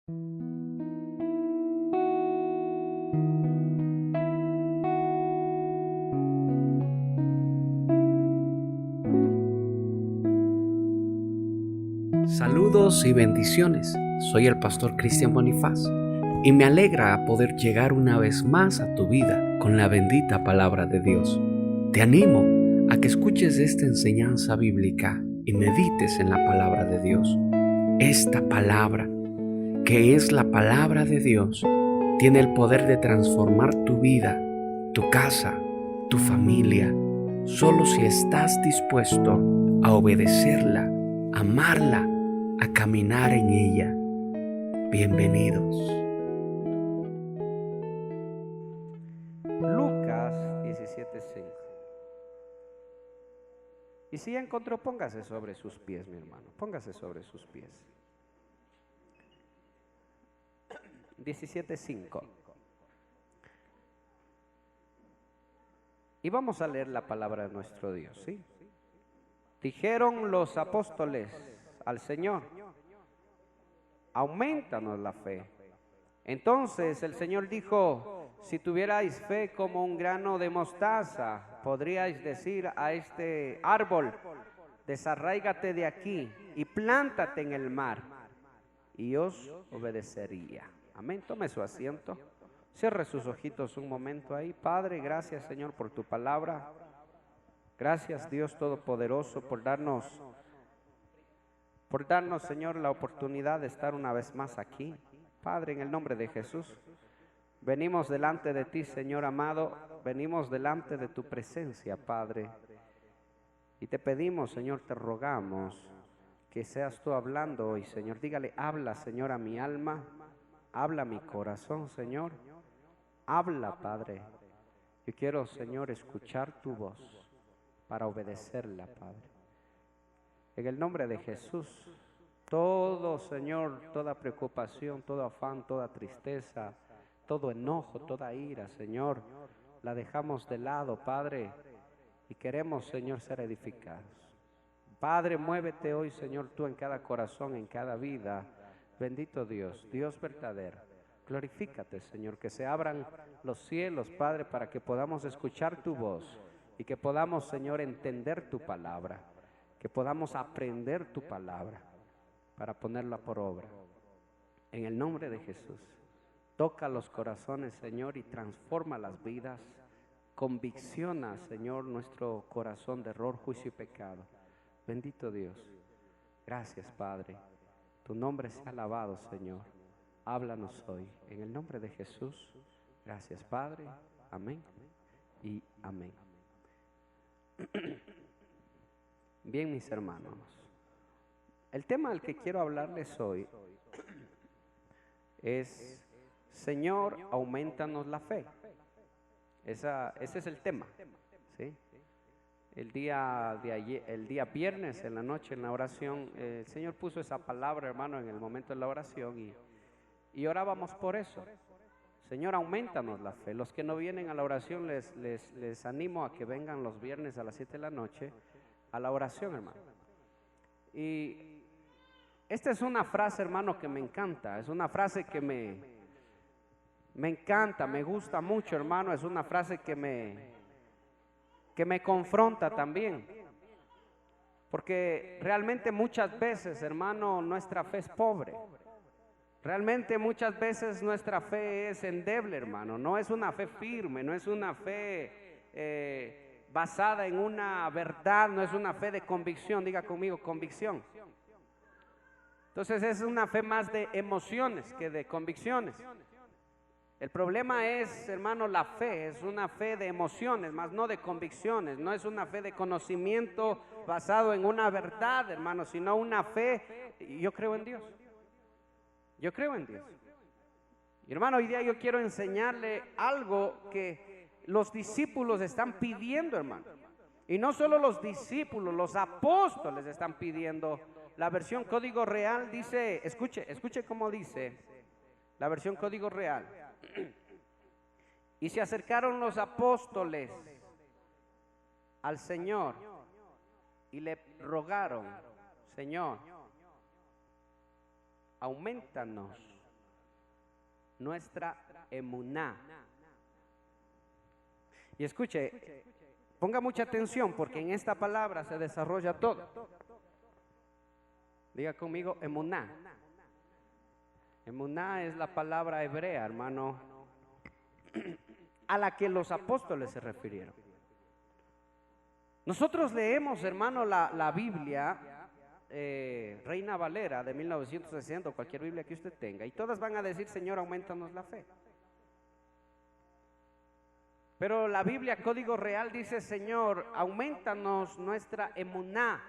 Saludos y bendiciones. Soy el pastor Cristian Bonifaz y me alegra poder llegar una vez más a tu vida con la bendita palabra de Dios. Te animo a que escuches esta enseñanza bíblica y medites en la palabra de Dios. Esta palabra, que es la palabra de Dios, tiene el poder de transformar tu vida, tu casa, tu familia, solo si estás dispuesto a obedecerla, amarla, a caminar en ella. Bienvenidos. Lucas 17:6. Y si ya encontró, póngase sobre sus pies, mi hermano. Póngase sobre sus pies. 17:5. Y vamos a leer la palabra de nuestro Dios, ¿sí? Dijeron los apóstoles al Señor: aumentanos la fe. Entonces el Señor dijo: si tuvierais fe como un grano de mostaza, podríais decir a este árbol: desarráigate de aquí y plántate en el mar, y os obedecería. Amén. Tome su asiento. Cierre sus ojitos un momento ahí. Padre, gracias, Señor, por tu palabra. Gracias, Dios Todopoderoso, por darnos, Señor, la oportunidad de estar una vez más aquí. Padre, en el nombre de Jesús, venimos delante de ti, Señor amado, venimos delante de tu presencia, Padre, y te pedimos, Señor, te rogamos que seas tú hablando hoy, Señor. Dígale: habla, Señor, a mi alma, habla a mi corazón, Señor, habla, Padre. Yo quiero, Señor, escuchar tu voz para obedecerla, Padre. En el nombre de Jesús, todo, Señor, toda preocupación, todo afán, toda tristeza, todo enojo, toda ira, Señor, la dejamos de lado, Padre, y queremos, Señor, ser edificados. Padre, muévete hoy, Señor, tú en cada corazón, en cada vida. Bendito Dios, Dios verdadero. Glorifícate, Señor, que se abran los cielos, Padre, para que podamos escuchar tu voz y que podamos, Señor, entender tu palabra, que podamos aprender tu palabra para ponerla por obra. En el nombre de Jesús, toca los corazones, Señor, y transforma las vidas. Convicciona, Señor, nuestro corazón de error, juicio y pecado. Bendito Dios. Gracias, Padre. Tu nombre sea alabado, Señor. Háblanos hoy. En el nombre de Jesús. Gracias, Padre. Amén y amén. Bien, mis hermanos, el tema al que quiero hablarles hoy es: Señor, aumentanos la fe. Ese es el tema, ¿sí? El día viernes en la noche en la oración, el Señor puso esa palabra, hermano, en el momento de la oración y orábamos por eso. Señor, aumentanos la fe. Los que no vienen a la oración, les animo a que vengan los viernes a las 7 de la noche a la oración, hermano. Y esta es una frase, hermano, que me encanta. Es una frase que me encanta, me gusta mucho, hermano. Es una frase que me confronta también. Porque realmente muchas veces, hermano, nuestra fe es pobre. Realmente muchas veces nuestra fe es endeble, hermano. No es una fe firme, no es una fe basada en una verdad, no es una fe de convicción. Diga conmigo: convicción. Entonces es una fe más de emociones que de convicciones. El problema es, hermano, la fe es una fe de emociones, más no de convicciones. No es una fe de conocimiento basado en una verdad, hermano, sino una fe: yo creo en Dios. Yo creo en Dios. Y hermano, hoy día yo quiero enseñarle algo que los discípulos están pidiendo, hermano. Y no solo los discípulos, los apóstoles están pidiendo. La versión Código Real dice, escuche cómo dice la versión Código Real. Y se acercaron los apóstoles al Señor y le rogaron: Señor, aumentanos nuestra emuná. Y escuche, ponga mucha atención porque en esta palabra se desarrolla todo. Diga conmigo, emuná. Emuná es la palabra hebrea, hermano, a la que los apóstoles se refirieron. Nosotros leemos, hermano, la Biblia, Reina Valera de 1960, o cualquier Biblia que usted tenga, y todas van a decir, Señor, aumentanos la fe. Pero la Biblia Código Real dice, Señor, aumentanos nuestra emuná.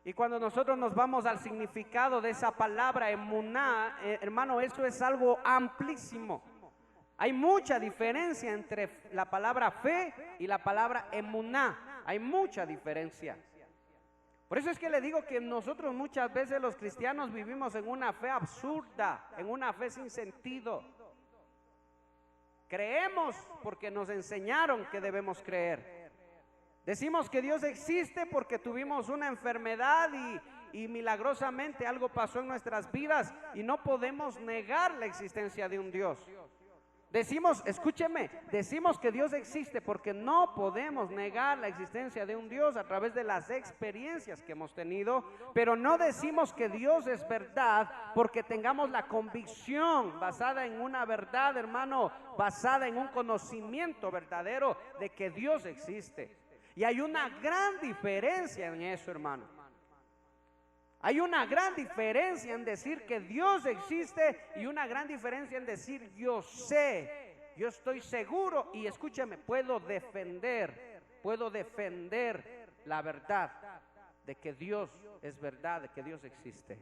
Y cuando nosotros nos vamos al significado de esa palabra emuná, hermano, eso es algo amplísimo. Hay mucha diferencia entre la palabra fe y la palabra emuná. Hay mucha diferencia. Por eso es que le digo que nosotros muchas veces los cristianos vivimos en una fe absurda, en una fe sin sentido. Creemos porque nos enseñaron que debemos creer. Decimos que Dios existe porque tuvimos una enfermedad y milagrosamente algo pasó en nuestras vidas y no podemos negar la existencia de un Dios. Decimos, escúcheme, decimos que Dios existe porque no podemos negar la existencia de un Dios a través de las experiencias que hemos tenido, pero no decimos que Dios es verdad porque tengamos la convicción basada en una verdad, hermano, basada en un conocimiento verdadero de que Dios existe. Y hay una gran diferencia en eso, hermano. Hay una gran diferencia en decir que Dios existe y una gran diferencia en decir yo sé, yo estoy seguro y escúchame, puedo defender la verdad de que Dios es verdad, de que Dios existe.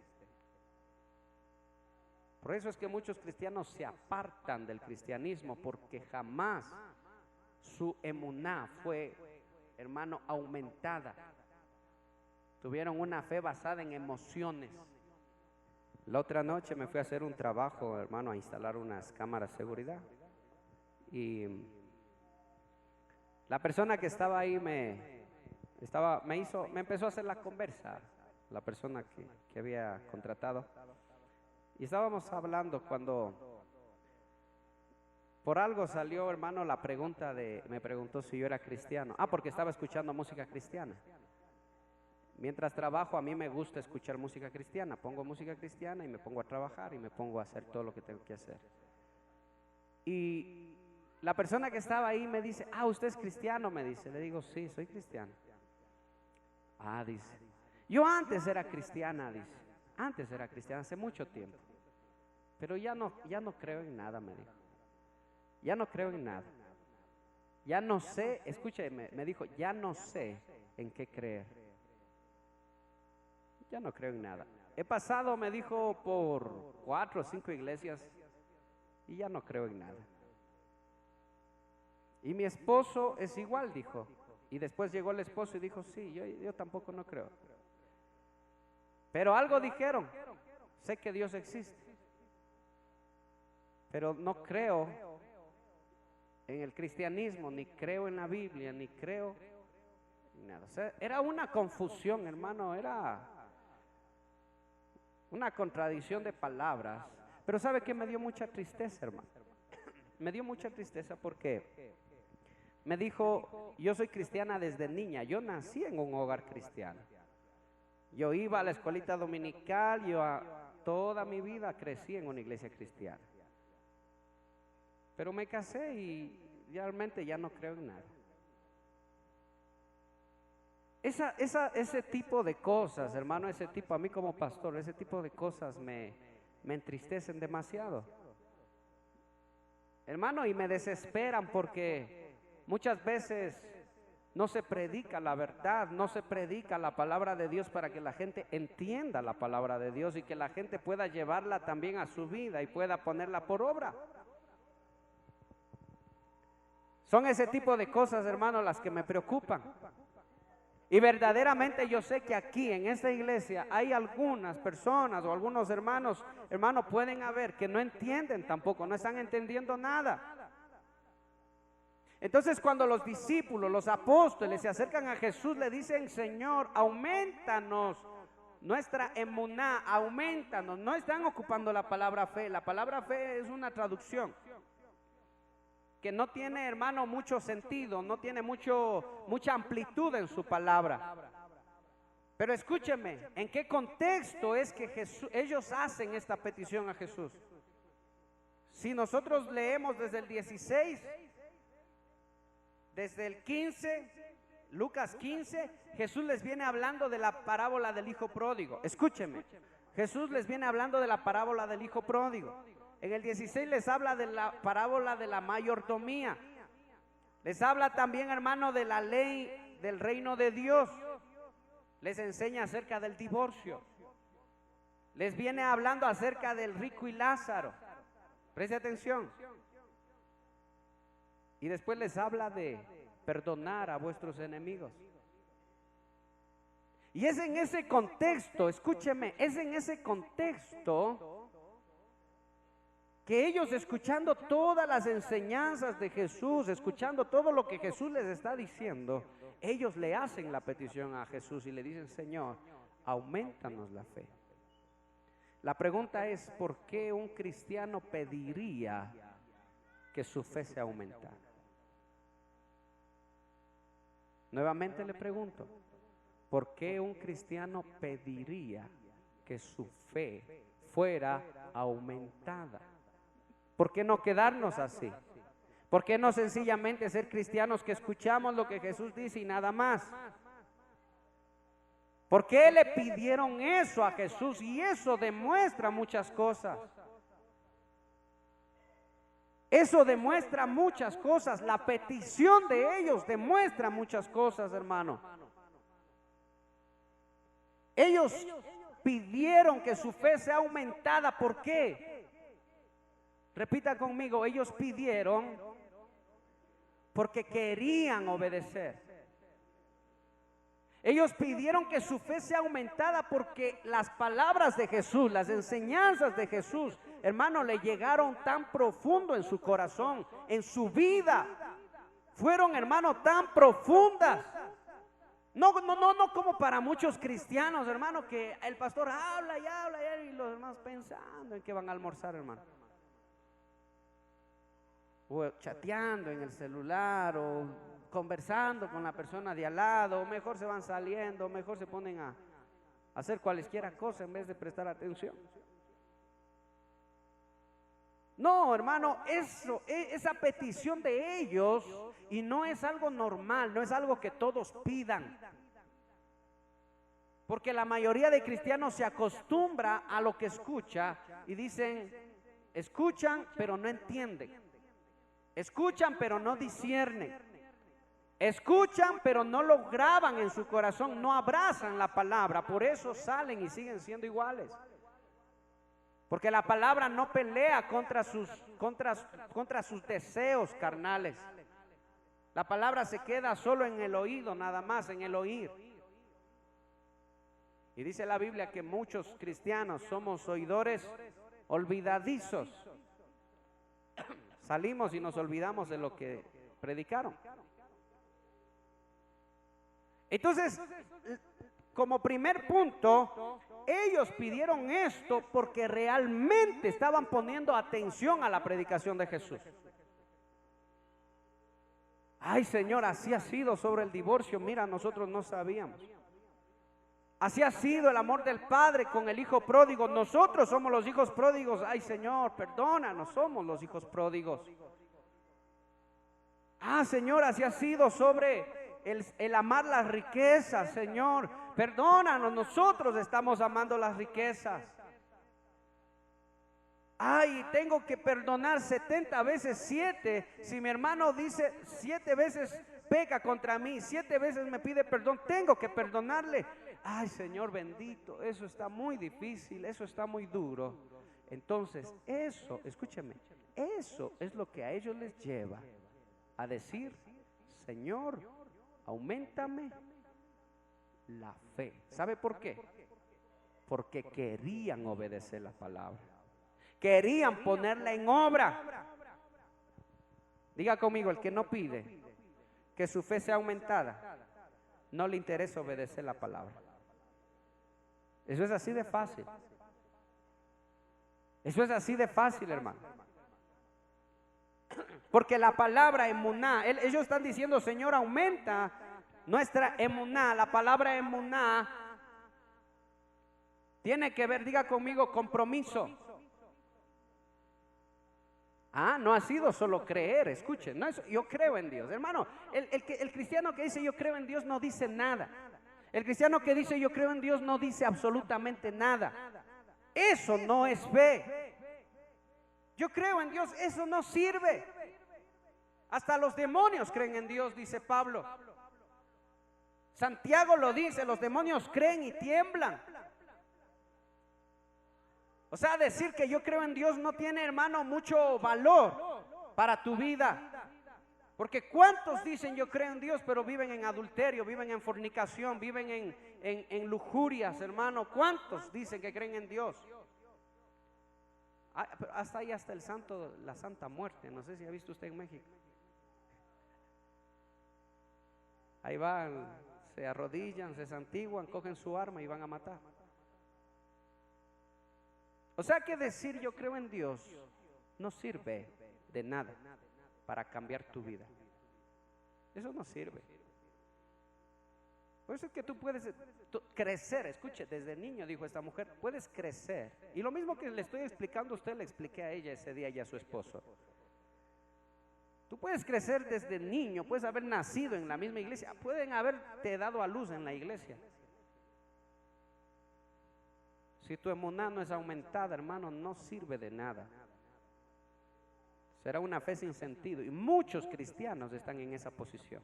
Por eso es que muchos cristianos se apartan del cristianismo porque jamás su emuná fue, hermano, aumentada. Tuvieron una fe basada en emociones. La otra noche me fui a hacer un trabajo, hermano, a instalar unas cámaras de seguridad. Y la persona que estaba ahí me empezó a hacer la conversa, la persona que había contratado. Y estábamos hablando cuando por algo salió, hermano, la pregunta me preguntó si yo era cristiano. Porque estaba escuchando música cristiana. Mientras trabajo, a mí me gusta escuchar música cristiana. Pongo música cristiana y me pongo a trabajar y me pongo a hacer todo lo que tengo que hacer. Y la persona que estaba ahí me dice, ¿usted es cristiano? Me dice. Le digo, sí, soy cristiano. Dice, yo antes era cristiana, dice. Antes era cristiana, hace mucho tiempo. Pero ya no creo en nada, me dijo. Ya no creo en nada. Ya no sé, escúcheme, me dijo, ya no sé en qué creer. Ya no creo en nada. He pasado, me dijo, por 4 o 5 iglesias y ya no creo en nada. Y mi esposo es igual, dijo. Y después llegó el esposo y dijo, sí, yo tampoco no creo. Pero algo dijeron, sé que Dios existe, pero no creo en el cristianismo, ni creo en la Biblia, ni creo en nada. O sea, era una confusión, hermano, era una contradicción de palabras. Pero ¿sabe qué? Me dio mucha tristeza, hermano. Me dio mucha tristeza porque me dijo, yo soy cristiana desde niña. Yo nací en un hogar cristiano. Yo iba a la escuelita dominical, toda mi vida crecí en una iglesia cristiana. Pero me casé y realmente ya no creo en nada. Ese tipo de cosas, hermano, a mí como pastor, ese tipo de cosas me entristecen demasiado. Hermano, y me desesperan porque muchas veces no se predica la verdad, no se predica la palabra de Dios para que la gente entienda la palabra de Dios y que la gente pueda llevarla también a su vida y pueda ponerla por obra. Son ese tipo de cosas, hermano, las que me preocupan. Y verdaderamente yo sé que aquí en esta iglesia hay algunas personas o algunos hermanos, pueden haber que no entienden tampoco, no están entendiendo nada. Entonces cuando los discípulos, los apóstoles se acercan a Jesús, le dicen, Señor, aumentanos nuestra emuná, aumentanos. No están ocupando la palabra fe. La palabra fe es una traducción que no tiene, hermano, mucho sentido, no tiene mucha amplitud en su palabra. Pero escúcheme, ¿en qué contexto es que ellos hacen esta petición a Jesús? Si nosotros leemos desde el 16, desde el 15, Lucas 15, Jesús les viene hablando de la parábola del hijo pródigo. Escúcheme, Jesús les viene hablando de la parábola del hijo pródigo. En el 16 les habla de la parábola de la mayordomía. Les habla también, hermano, de la ley del reino de Dios. Les enseña acerca del divorcio. Les viene hablando acerca del rico y Lázaro. Preste atención. Y después les habla de perdonar a vuestros enemigos. Y es en ese contexto, escúcheme, es en ese contexto que ellos, escuchando todas las enseñanzas de Jesús, escuchando todo lo que Jesús les está diciendo, ellos le hacen la petición a Jesús y le dicen: Señor, aumentanos la fe. La pregunta es: ¿por qué un cristiano pediría que su fe se aumentara? Nuevamente le pregunto: ¿por qué un cristiano pediría que su fe fuera aumentada? ¿Por qué no quedarnos así? ¿Por qué no sencillamente ser cristianos que escuchamos lo que Jesús dice y nada más? ¿Por qué le pidieron eso a Jesús? Y eso demuestra muchas cosas. Eso demuestra muchas cosas. La petición de ellos demuestra muchas cosas, hermano. Ellos pidieron que su fe sea aumentada. ¿Por qué? Repita conmigo, ellos pidieron porque querían obedecer. Ellos pidieron que su fe sea aumentada porque las palabras de Jesús, las enseñanzas de Jesús, hermano, le llegaron tan profundo en su corazón, en su vida. Fueron, hermano, tan profundas. No como para muchos cristianos, hermano, que el pastor habla y los demás pensando en que van a almorzar, hermano. O chateando en el celular, o conversando con la persona de al lado, o mejor se van saliendo, o mejor se ponen a hacer cualquiera cosa en vez de prestar atención. No, hermano, esa petición de ellos, y no es algo normal, no es algo que todos pidan. Porque la mayoría de cristianos se acostumbra a lo que escucha y dicen, escuchan pero no entienden. Escuchan pero no disciernen. Escuchan pero no lo graban en su corazón, no abrazan la palabra. Por eso salen y siguen siendo iguales. Porque la palabra no pelea contra sus deseos carnales. La palabra se queda solo en el oído, nada más, en el oír. Y dice la Biblia que muchos cristianos somos oidores olvidadizos. Salimos y nos olvidamos de lo que predicaron. Entonces, como primer punto, ellos pidieron esto porque realmente estaban poniendo atención a la predicación de Jesús. Ay, Señor, así ha sido sobre el divorcio. Mira, nosotros no sabíamos. Así ha sido el amor del Padre con el hijo pródigo. Nosotros somos los hijos pródigos. Ay, Señor, perdónanos, somos los hijos pródigos. Ah, Señor, así ha sido sobre el amar las riquezas. Señor, perdónanos, nosotros estamos amando las riquezas. Ay, tengo que perdonar 70 veces 7. Si mi hermano dice 7 veces peca contra mí, 7 veces me pide perdón, tengo que perdonarle. Ay, Señor bendito, eso está muy difícil, eso está muy duro. Entonces, eso, escúchame, eso es lo que a ellos les lleva a decir: Señor, auméntame la fe. ¿Sabe por qué? Porque querían obedecer la palabra. Querían ponerla en obra. Diga conmigo, el que no pide que su fe sea aumentada, no le interesa obedecer la palabra. Eso es así de fácil. Eso es así de fácil, hermano. Porque la palabra emuná, ellos están diciendo, Señor, aumenta nuestra emuná. La palabra emuná tiene que ver, diga conmigo, compromiso. No ha sido solo creer, escuchen, no es, yo creo en Dios. Hermano, el cristiano que dice yo creo en Dios no dice nada. El cristiano que dice yo creo en Dios no dice absolutamente nada. Eso no es fe. Yo creo en Dios, eso no sirve. Hasta los demonios creen en Dios, dice Pablo. Santiago lo dice, los demonios creen y tiemblan. O sea, decir que yo creo en Dios no tiene, hermano, mucho valor para tu vida. Porque ¿cuántos dicen yo creo en Dios, pero viven en adulterio, viven en fornicación, viven en lujurias, hermano? ¿Cuántos dicen que creen en Dios? Hasta ahí, hasta la Santa Muerte. No sé si ha visto usted en México. Ahí van, se arrodillan, se santiguan, cogen su arma y van a matar. O sea que decir yo creo en Dios no sirve de nada para cambiar tu vida. Eso no sirve. Por eso es que tú puedes crecer, escuche, desde niño, dijo esta mujer, puedes crecer. Y lo mismo que le estoy explicando a usted, le expliqué a ella ese día y a su esposo. Tú puedes crecer desde niño, puedes haber nacido en la misma iglesia, pueden haberte dado a luz en la iglesia. Si tu emuná no es aumentada, hermano, no sirve de nada. Será una fe sin sentido. Y muchos cristianos están en esa posición.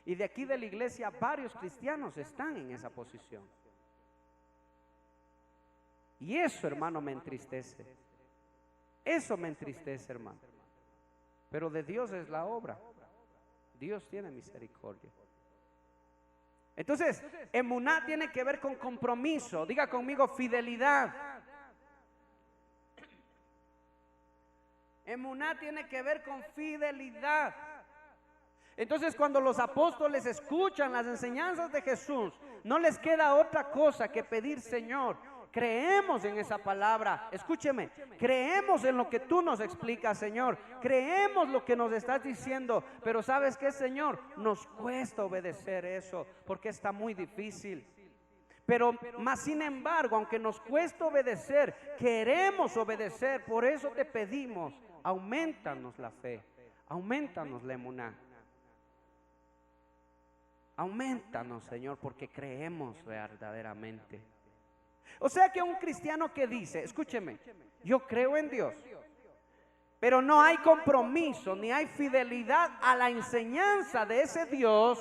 Y de aquí de la iglesia, varios cristianos están en esa posición. Y eso, hermano, me entristece. Eso me entristece, hermano. Pero de Dios es la obra. Dios tiene misericordia. Entonces, emuná tiene que ver con compromiso. Diga conmigo, fidelidad. Emuná tiene que ver con fidelidad. Entonces, cuando los apóstoles escuchan las enseñanzas de Jesús, no les queda otra cosa que pedir, Señor, creemos en esa palabra. Escúcheme, creemos en lo que tú nos explicas, Señor. Creemos lo que nos estás diciendo. Pero ¿sabes qué, Señor? Nos cuesta obedecer eso porque está muy difícil. Pero más sin embargo, aunque nos cuesta obedecer, queremos obedecer. Por eso te pedimos, aumentanos la fe, aumentanos la emuná. Aumentanos, Señor, porque creemos verdaderamente. O sea que un cristiano que dice, escúcheme, yo creo en Dios, pero no hay compromiso ni hay fidelidad a la enseñanza de ese Dios,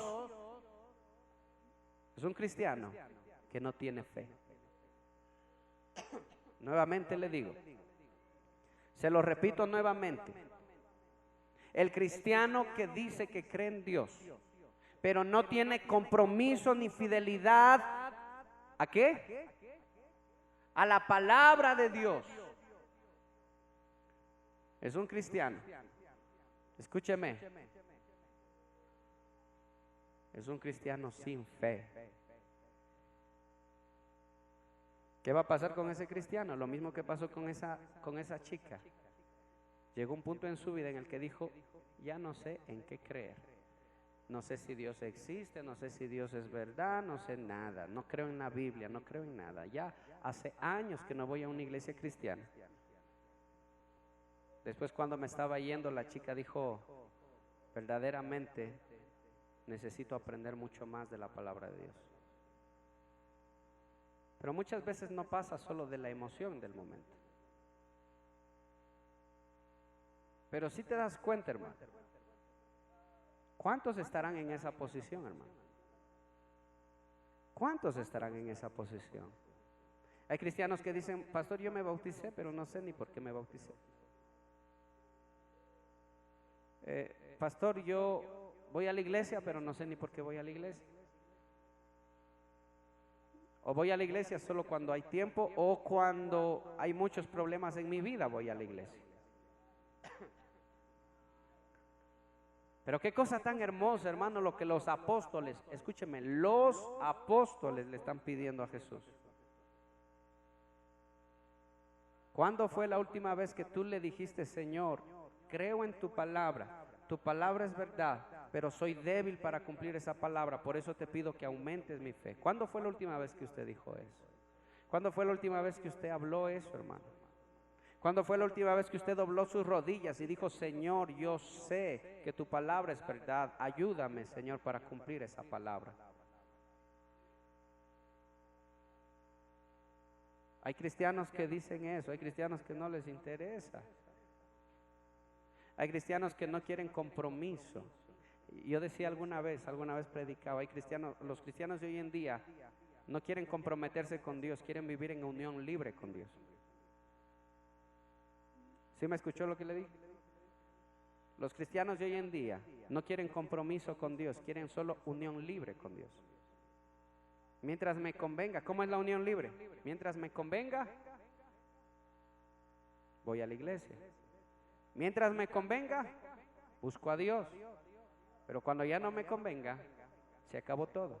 es un cristiano que no tiene fe. Nuevamente le digo, se lo repito nuevamente, el cristiano que dice que cree en Dios, pero no tiene compromiso ni fidelidad, ¿a qué? A la palabra de Dios. Es un cristiano. Escúcheme. Es un cristiano sin fe. ¿Qué va a pasar con ese cristiano? Lo mismo que pasó con esa chica. Llegó un punto en su vida en el que dijo, ya no sé en qué creer. No sé si Dios existe, no sé si Dios es verdad, no sé nada. No creo en la Biblia, no creo en nada. Ya hace años que no voy a una iglesia cristiana. Después, cuando me estaba yendo, la chica dijo, verdaderamente necesito aprender mucho más de la palabra de Dios. Pero muchas veces no pasa solo de la emoción del momento. Pero si te das cuenta, hermano, ¿cuántos estarán en esa posición, hermano? ¿Cuántos estarán en esa posición? Hay cristianos que dicen, pastor, yo me bauticé, pero no sé ni por qué me bauticé. Pastor, yo voy a la iglesia, pero no sé ni por qué voy a la iglesia. O voy a la iglesia solo cuando hay tiempo o cuando hay muchos problemas en mi vida voy a la iglesia. Pero qué cosa tan hermosa, hermano, lo que los apóstoles, escúcheme, los apóstoles le están pidiendo a Jesús. ¿Cuándo fue la última vez que tú le dijiste, Señor, creo en tu palabra es verdad, pero soy débil para cumplir esa palabra, por eso te pido que aumentes mi fe? ¿Cuándo fue la última vez que usted dijo eso? ¿Cuándo fue la última vez que usted habló eso, hermano? ¿Cuándo fue la última vez que usted dobló sus rodillas y dijo, Señor, yo sé que tu palabra es verdad, ayúdame, Señor, para cumplir esa palabra? Hay cristianos que dicen eso, hay cristianos que no les interesa. Hay cristianos que no quieren compromiso. Yo decía alguna vez predicaba, los cristianos de hoy en día no quieren comprometerse con Dios, quieren vivir en unión libre con Dios. ¿Sí me escuchó lo que le dije? Los cristianos de hoy en día no quieren compromiso con Dios, quieren solo unión libre con Dios. Mientras me convenga. ¿Cómo es la unión libre? Mientras me convenga, voy a la iglesia. Mientras me convenga, busco a Dios. Pero cuando ya no me convenga, se acabó todo.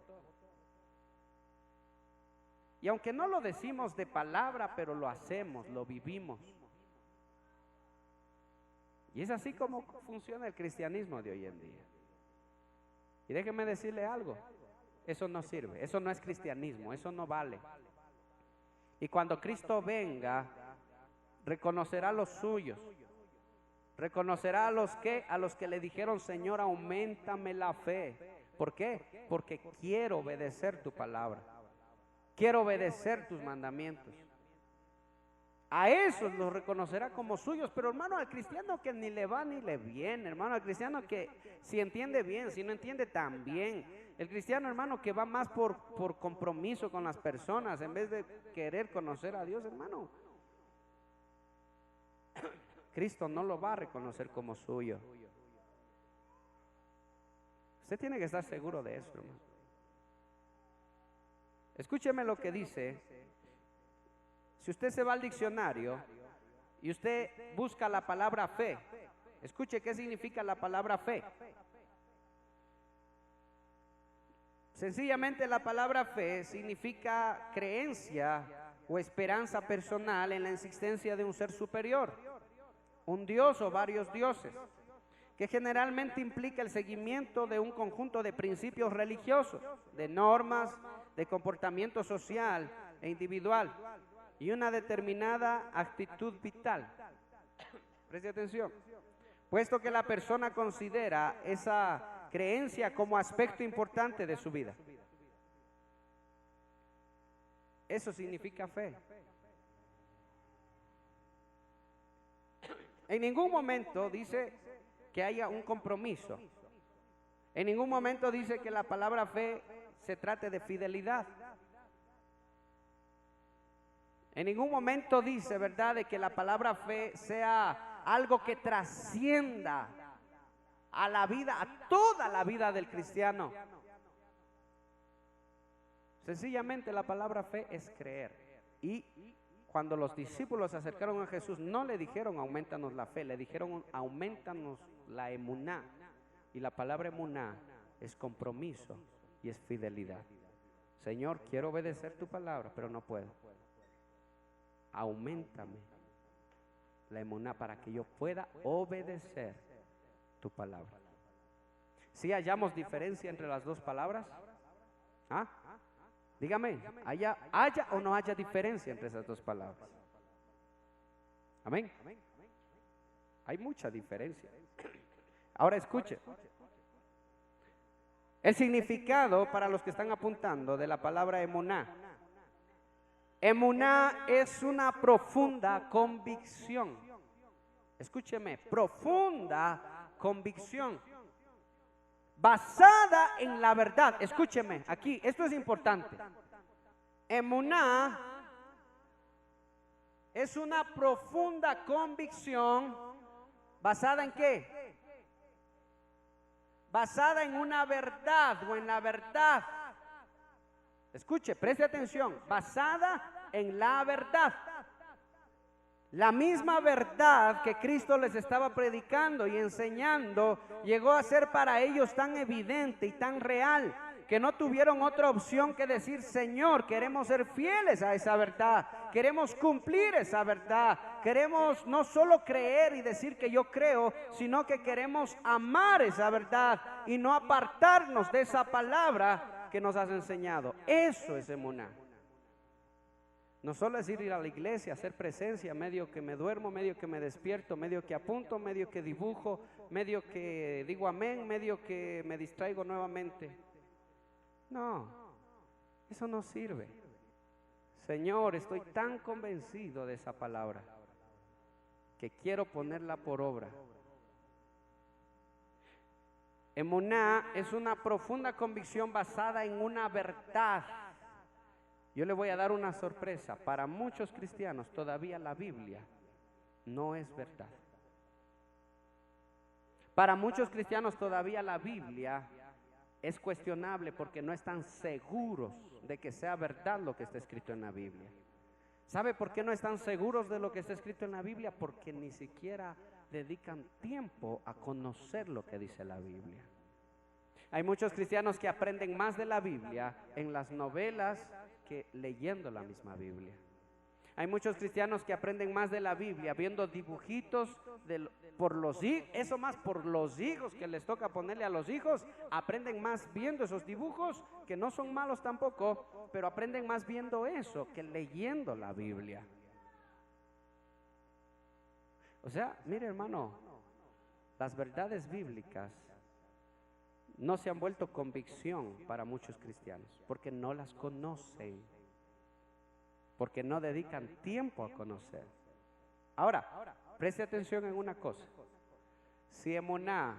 Y aunque no lo decimos de palabra, pero lo hacemos, lo vivimos. Y es así como funciona el cristianismo de hoy en día. Y déjeme decirle algo. Eso no sirve, eso no es cristianismo, eso no vale. Y cuando Cristo venga, reconocerá a los suyos, reconocerá a los que le dijeron, Señor, auméntame la fe. ¿Por qué? Porque quiero obedecer tu palabra, quiero obedecer tus mandamientos. A esos los reconocerá como suyos. Pero hermano, al cristiano que ni le va ni le viene, hermano, al cristiano que si entiende bien, si no entiende también, el cristiano, hermano, que va más por compromiso con las personas en vez de querer conocer a Dios, hermano, Cristo no lo va a reconocer como suyo. Usted tiene que estar seguro de eso, hermano. Escúcheme lo que dice. Si usted se va al diccionario y usted busca la palabra fe, escuche qué significa la palabra fe. Sencillamente la palabra fe significa creencia o esperanza personal en la existencia de un ser superior, un dios o varios dioses, que generalmente implica el seguimiento de un conjunto de principios religiosos, de normas, de comportamiento social e individual y una determinada actitud vital. Preste atención. Puesto que la persona considera esa creencia como aspecto importante de su vida. Eso significa fe. En ningún momento dice que haya un compromiso. En ningún momento dice que la palabra fe se trate de fidelidad. En ningún momento dice, ¿verdad?, de que la palabra fe sea algo que trascienda a la vida, a toda la vida del cristiano. Sencillamente la palabra fe es creer. Y cuando los discípulos se acercaron a Jesús, no le dijeron aumentanos la fe, le dijeron aumentanos la emuná. Y la palabra emuná es compromiso y es fidelidad. Señor, quiero obedecer tu palabra, pero no puedo. Auméntame la emuná para que yo pueda obedecer tu palabra. ¿Sí hallamos diferencia entre las dos palabras? ¿Ah? Dígame, ¿haya o no haya diferencia entre esas dos palabras? Amén. Hay mucha diferencia. Ahora escuche. El significado para los que están apuntando de la palabra emuná. Emuná es una profunda convicción. Escúcheme, profunda convicción basada en la verdad. Escúcheme, aquí, esto es importante. Emuná es una profunda convicción basada en ¿qué? Basada en una verdad o en la verdad. Escuche, preste atención, basada en la verdad. La misma verdad que Cristo les estaba predicando y enseñando llegó a ser para ellos tan evidente y tan real que no tuvieron otra opción que decir: Señor, queremos ser fieles a esa verdad, queremos cumplir esa verdad, queremos no solo creer y decir que yo creo, sino que queremos amar esa verdad y no apartarnos de esa palabra que nos has enseñado. Eso es emuná. No solo es ir a la iglesia, hacer presencia, medio que me duermo, medio que me despierto, medio que apunto, medio que dibujo, medio que digo amén, medio que me distraigo nuevamente. No, eso no sirve. Señor, estoy tan convencido de esa palabra que quiero ponerla por obra. Emuná es una profunda convicción basada en una verdad. Yo le voy a dar una sorpresa. Para muchos cristianos todavía la Biblia no es verdad. Para muchos cristianos todavía la Biblia es cuestionable porque no están seguros de que sea verdad lo que está escrito en la Biblia. ¿Sabe por qué no están seguros de lo que está escrito en la Biblia? Porque ni siquiera dedican tiempo a conocer lo que dice la Biblia. Hay muchos cristianos que aprenden más de la Biblia en las novelas que leyendo la misma Biblia. Hay muchos cristianos que aprenden más de la Biblia viendo dibujitos por los hijos, eso más por los hijos que les toca ponerle a los hijos, aprenden más viendo esos dibujos, que no son malos tampoco, pero aprenden más viendo eso que leyendo la Biblia. O sea, mire hermano, las verdades bíblicas no se han vuelto convicción para muchos cristianos, porque no las conocen, porque no dedican tiempo a conocer. Ahora, preste atención en una cosa. Si emuná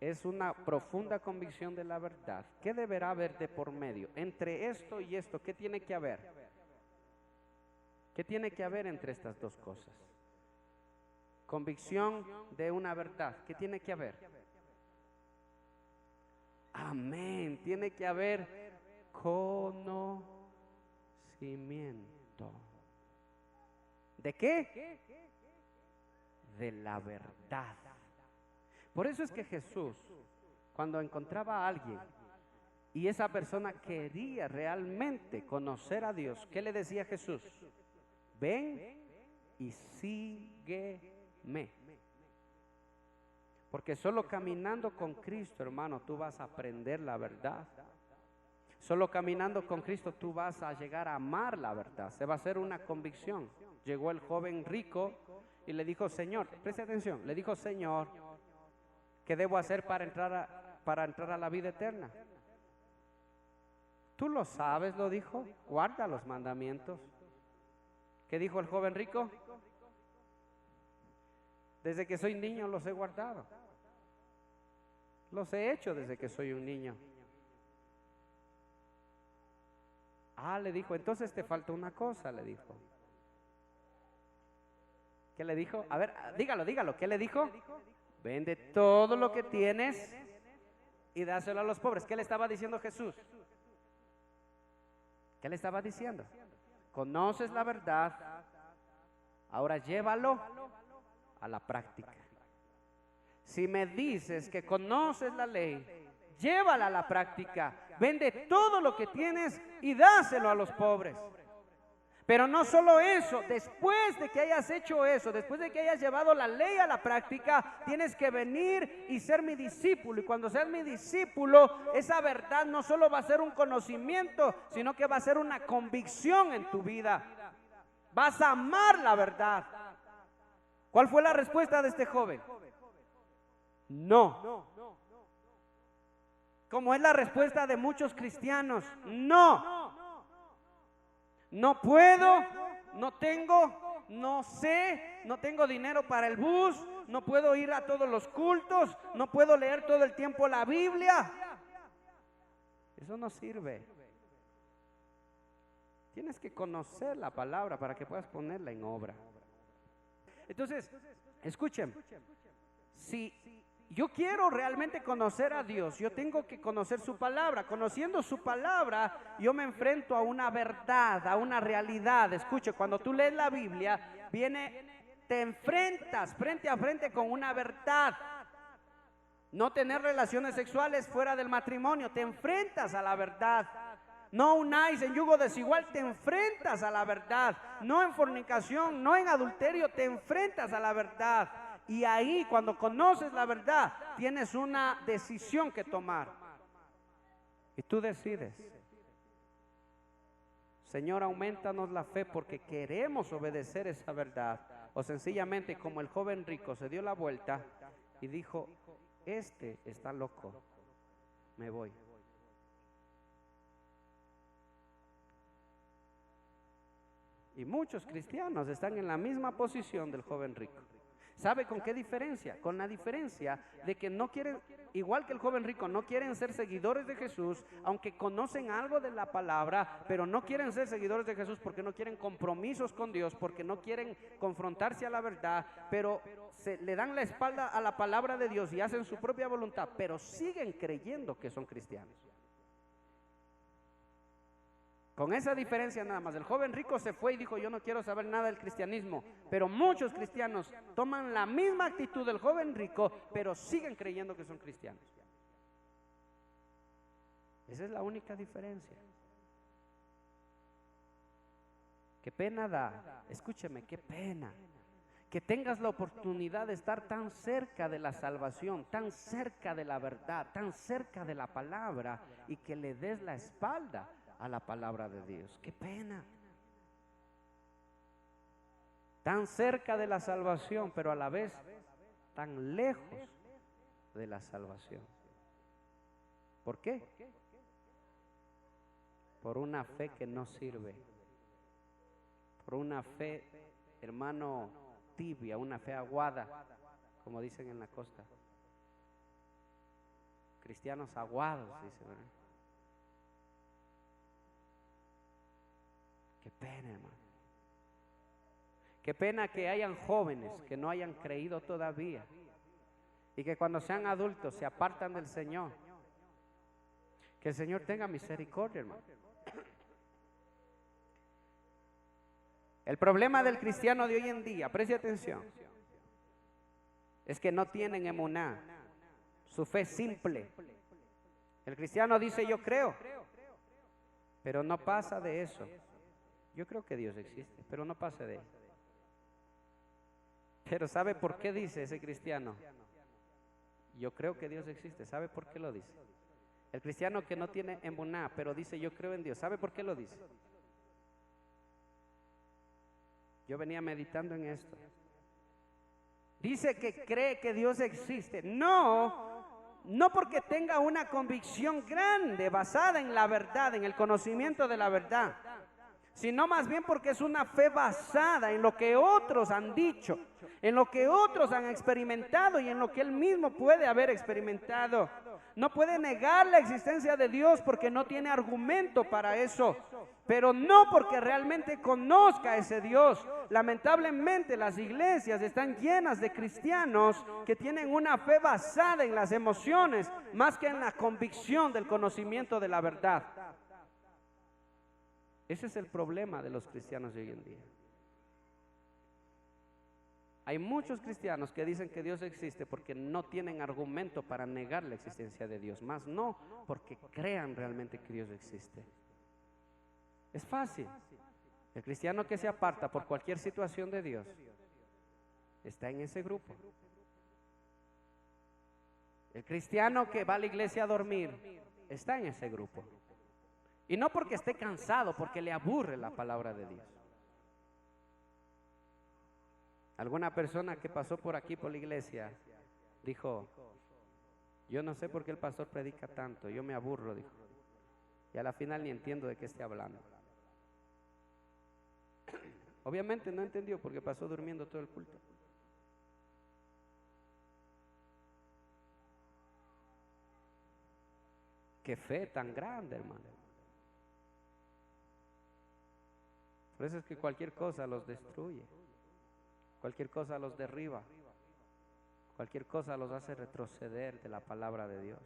es una profunda convicción de la verdad, ¿qué deberá haber de por medio? Entre esto y esto, ¿qué tiene que haber? ¿Qué tiene que haber entre estas dos cosas? Convicción de una verdad, ¿qué tiene que haber? Amén, tiene que haber conocimiento. ¿De qué? De la verdad. Por eso es que Jesús, cuando encontraba a alguien y esa persona quería realmente conocer a Dios, ¿qué le decía Jesús? Ven y sígueme. Porque solo caminando con Cristo, hermano, tú vas a aprender la verdad. Solo caminando con Cristo tú vas a llegar a amar la verdad. Se va a hacer una convicción. Llegó el joven rico y le dijo: Señor, preste atención, le dijo: Señor, ¿qué debo hacer para entrar a la vida eterna? Tú lo sabes, lo dijo, guarda los mandamientos. ¿Qué dijo el joven rico? Desde que soy niño los he guardado. Los he hecho desde que soy un niño. Ah, le dijo, entonces te falta una cosa, le dijo. ¿Qué le dijo? A ver, dígalo, ¿qué le dijo? Vende todo lo que tienes y dáselo a los pobres. ¿Qué le estaba diciendo Jesús? ¿Qué le estaba diciendo? Conoces la verdad, ahora llévalo a la práctica. Si me dices que conoces la ley, llévala a la práctica. Vende todo lo que tienes y dáselo a los pobres. Pero no solo eso, después de que hayas hecho eso, después de que hayas llevado la ley a la práctica, tienes que venir y ser mi discípulo. Y cuando seas mi discípulo, esa verdad no solo va a ser un conocimiento, sino que va a ser una convicción en tu vida. Vas a amar la verdad. ¿Cuál fue la respuesta de este joven? No. Como es la respuesta de muchos cristianos, no. No puedo, no tengo, no sé, no tengo dinero para el bus, no puedo ir a todos los cultos, no puedo leer todo el tiempo la Biblia. Eso no sirve. Tienes que conocer la palabra para que puedas ponerla en obra. Entonces, escuchen, si yo quiero realmente conocer a Dios, yo tengo que conocer su palabra. Conociendo su palabra, yo me enfrento a una verdad, a una realidad. Escuche, cuando tú lees la Biblia, te enfrentas frente a frente con una verdad. No tener relaciones sexuales fuera del matrimonio. Te enfrentas a la verdad. No unáis en yugo desigual, te enfrentas a la verdad. No en fornicación, no en adulterio, te enfrentas a la verdad. Y ahí, cuando conoces la verdad, tienes una decisión que tomar. Y tú decides: Señor, aumentanos la fe porque queremos obedecer esa verdad. O sencillamente, como el joven rico se dio la vuelta y dijo: este está loco, me voy. Y muchos cristianos están en la misma posición del joven rico. ¿Sabe con qué diferencia? Con la diferencia de que no quieren, igual que el joven rico, no quieren ser seguidores de Jesús, aunque conocen algo de la palabra, pero no quieren ser seguidores de Jesús porque no quieren compromisos con Dios, porque no quieren confrontarse a la verdad, pero le dan la espalda a la palabra de Dios y hacen su propia voluntad, pero siguen creyendo que son cristianos. Con esa diferencia nada más, el joven rico se fue y dijo: yo no quiero saber nada del cristianismo. Pero muchos cristianos toman la misma actitud del joven rico, pero siguen creyendo que son cristianos. Esa es la única diferencia. Qué pena da, escúcheme, qué pena que tengas la oportunidad de estar tan cerca de la salvación, tan cerca de la verdad, tan cerca de la palabra, y que le des la espalda a la palabra de Dios. Qué pena. Tan cerca de la salvación, pero a la vez tan lejos de la salvación. ¿Por qué? Por una fe que no sirve. Por una fe, hermano, tibia, una fe aguada, como dicen en la costa. Cristianos aguados, dicen, ¿verdad? Qué pena, hermano. Qué pena que hayan jóvenes que no hayan creído todavía y que cuando sean adultos se apartan del Señor. Que el Señor tenga misericordia, hermano. El problema del cristiano de hoy en día, preste atención, es que no tienen emuná, su fe simple. El cristiano dice: yo creo, pero no pasa de eso. Yo creo que Dios existe, pero no pasa de él. Pero ¿sabe por qué dice ese cristiano? Yo creo que Dios existe. ¿Sabe por qué lo dice? El cristiano que no tiene emuná, pero dice: yo creo en Dios. ¿Sabe por qué lo dice? Yo venía meditando en esto. Dice que cree que Dios existe. No porque tenga una convicción grande basada en la verdad, en el conocimiento de la verdad, sino más bien porque es una fe basada en lo que otros han dicho, en lo que otros han experimentado y en lo que él mismo puede haber experimentado. No puede negar la existencia de Dios porque no tiene argumento para eso, pero no porque realmente conozca a ese Dios. Lamentablemente las iglesias están llenas de cristianos que tienen una fe basada en las emociones más que en la convicción del conocimiento de la verdad. Ese es el problema de los cristianos de hoy en día. Hay muchos cristianos que dicen que Dios existe porque no tienen argumento para negar la existencia de Dios, más no porque crean realmente que Dios existe. Es fácil. El cristiano que se aparta por cualquier situación de Dios está en ese grupo. El cristiano que va a la iglesia a dormir está en ese grupo. Y no porque esté cansado, porque le aburre la palabra de Dios. Alguna persona que pasó por aquí, por la iglesia, dijo: yo no sé por qué el pastor predica tanto, yo me aburro, dijo. Y a la final ni entiendo de qué esté hablando. Obviamente no entendió porque pasó durmiendo todo el culto. Qué fe tan grande, hermano. Por eso es que cualquier cosa los destruye, cualquier cosa los derriba, cualquier cosa los hace retroceder de la palabra de Dios.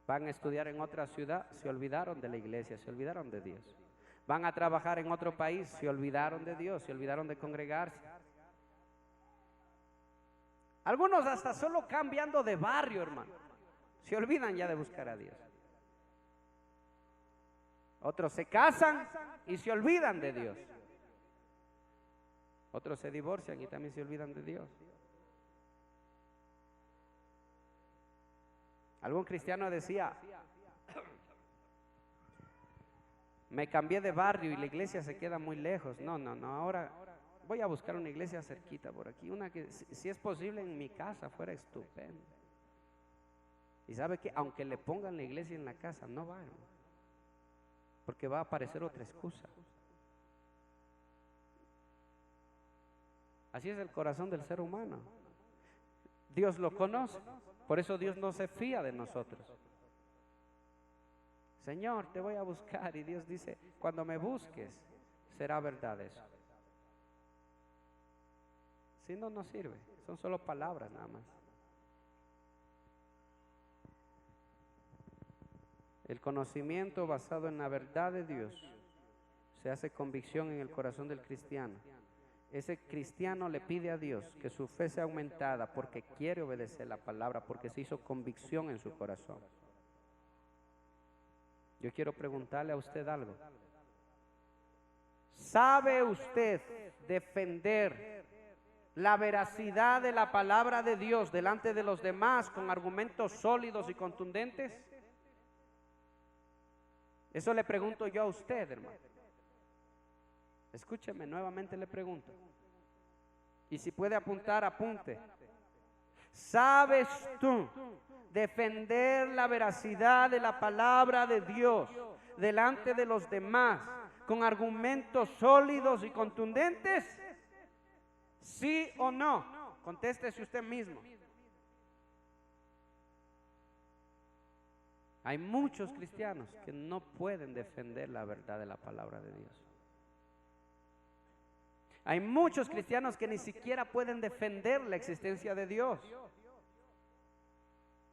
Van a estudiar en otra ciudad, se olvidaron de la iglesia, se olvidaron de Dios. Van a trabajar en otro país, se olvidaron de Dios, se olvidaron de congregarse. Algunos hasta solo cambiando de barrio, hermano. Se olvidan ya de buscar a Dios. Otros se casan y se olvidan de Dios. Otros se divorcian y también se olvidan de Dios. Algún cristiano decía, me cambié de barrio y la iglesia se queda muy lejos. No, ahora voy a buscar una iglesia cerquita por aquí, una que si es posible en mi casa fuera estupendo. Y sabe que aunque le pongan la iglesia en la casa, no va, hermano, porque va a aparecer otra excusa. Así es el corazón del ser humano. Dios lo conoce, por eso Dios no se fía de nosotros. Señor, te voy a buscar, y Dios dice, cuando me busques, será verdad eso. Si no, no sirve, son solo palabras nada más. El conocimiento basado en la verdad de Dios se hace convicción en el corazón del cristiano. Ese cristiano le pide a Dios que su fe sea aumentada porque quiere obedecer la palabra, porque se hizo convicción en su corazón. Yo quiero preguntarle a usted algo. ¿Sabe usted defender la veracidad de la palabra de Dios delante de los demás con argumentos sólidos y contundentes? Eso le pregunto yo a usted, hermano. Escúcheme, nuevamente le pregunto. Y si puede apuntar, apunte. ¿Sabes tú defender la veracidad de la palabra de Dios delante de los demás con argumentos sólidos y contundentes? ¿Sí o no? Contéstese usted mismo. Hay muchos cristianos que no pueden defender la verdad de la palabra de Dios. Hay muchos cristianos que ni siquiera pueden defender la existencia de Dios.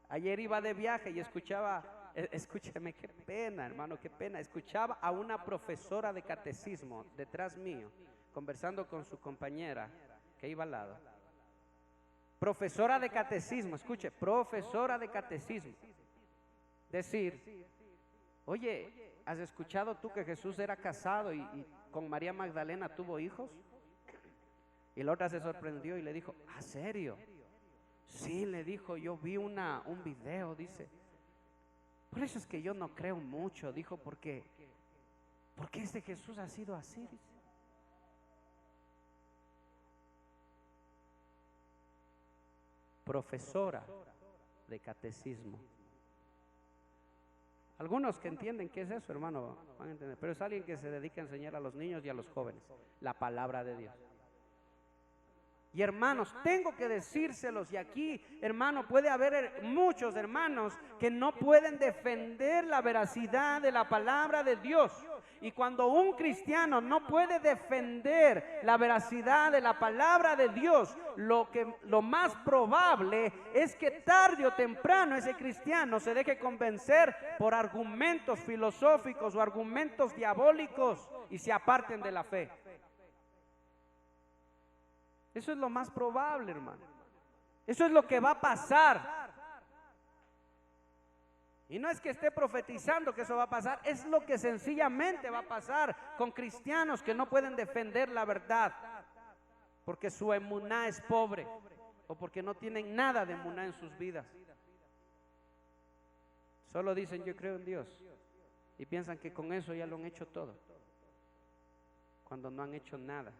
Ayer iba de viaje y escuchaba, escúcheme, qué pena, hermano, qué pena. Escuchaba a una profesora de catecismo detrás mío, conversando con su compañera que iba al lado. Profesora de catecismo, escuche, profesora de catecismo. Decir, oye, ¿has escuchado tú que Jesús era casado y con María Magdalena tuvo hijos? Y la otra se sorprendió y le dijo, ¿ah, serio? Sí, le dijo, yo vi un video, dice. Por eso es que yo no creo mucho, dijo, porque este Jesús ha sido así, dice. Profesora de catecismo. Algunos que entienden qué es eso, hermano, van a entender, pero es alguien que se dedica a enseñar a los niños y a los jóvenes la palabra de Dios. Y hermanos, tengo que decírselos, y aquí, hermano, puede haber muchos hermanos que no pueden defender la veracidad de la palabra de Dios. Y cuando un cristiano no puede defender la veracidad de la palabra de Dios, lo más probable es que tarde o temprano ese cristiano se deje convencer por argumentos filosóficos o argumentos diabólicos y se aparten de la fe. Eso es lo más probable, hermano. Eso es lo que va a pasar. Y no es que esté profetizando que eso va a pasar, es lo que sencillamente va a pasar con cristianos que no pueden defender la verdad, porque su emuná es pobre o porque no tienen nada de emuná en sus vidas. Solo dicen yo creo en Dios y piensan que con eso ya lo han hecho todo, cuando no han hecho nada.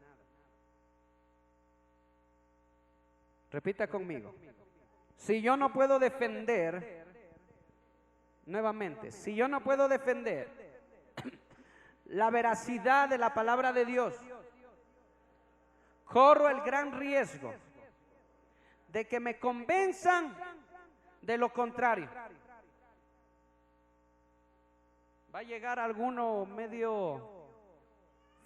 Repita conmigo. Si yo no puedo defender, nuevamente, si yo no puedo defender la veracidad de la palabra de Dios, corro el gran riesgo de que me convenzan de lo contrario. Va a llegar alguno medio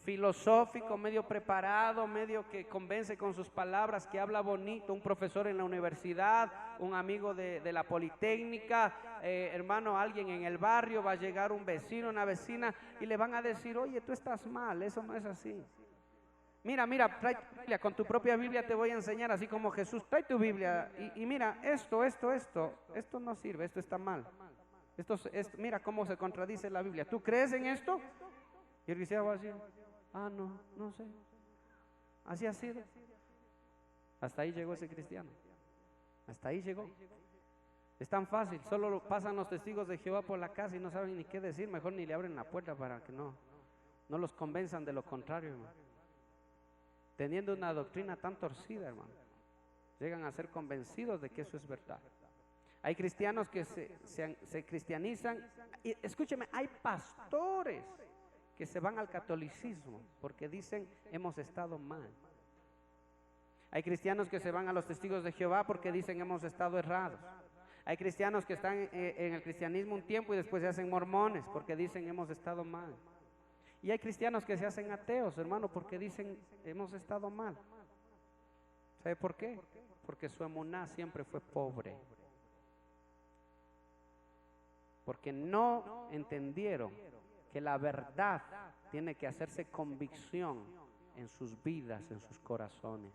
filosófico, medio preparado, medio que convence con sus palabras, que habla bonito, un profesor en la universidad, un amigo de la Politécnica, hermano, alguien en el barrio, va a llegar un vecino, una vecina, y le van a decir, oye, tú estás mal, eso no es así. Mira, mira, trae tu Biblia, con tu propia Biblia te voy a enseñar, así como Jesús, trae tu Biblia y mira, esto no sirve, esto está mal. Mira cómo se contradice la Biblia. ¿Tú crees en esto? Y el cristiano va a decir, no, no sé. Así ha sido. Hasta ahí llegó ese cristiano. Hasta ahí llegó. Es tan fácil, solo pasan los testigos de Jehová por la casa y no saben ni qué decir, mejor ni le abren la puerta para que no los convenzan de lo contrario, hermano. Teniendo una doctrina tan torcida, hermano, llegan a ser convencidos de que eso es verdad. Hay cristianos que se cristianizan, y escúcheme, hay pastores que se van al catolicismo porque dicen hemos estado mal. Hay cristianos que se van a los testigos de Jehová porque dicen hemos estado errados. Hay cristianos que están en el cristianismo un tiempo y después se hacen mormones porque dicen hemos estado mal. Y hay cristianos que se hacen ateos, hermano, porque dicen hemos estado mal. ¿Sabe por qué? Porque su emuná siempre fue pobre. Porque no entendieron que la verdad tiene que hacerse convicción en sus vidas, en sus corazones.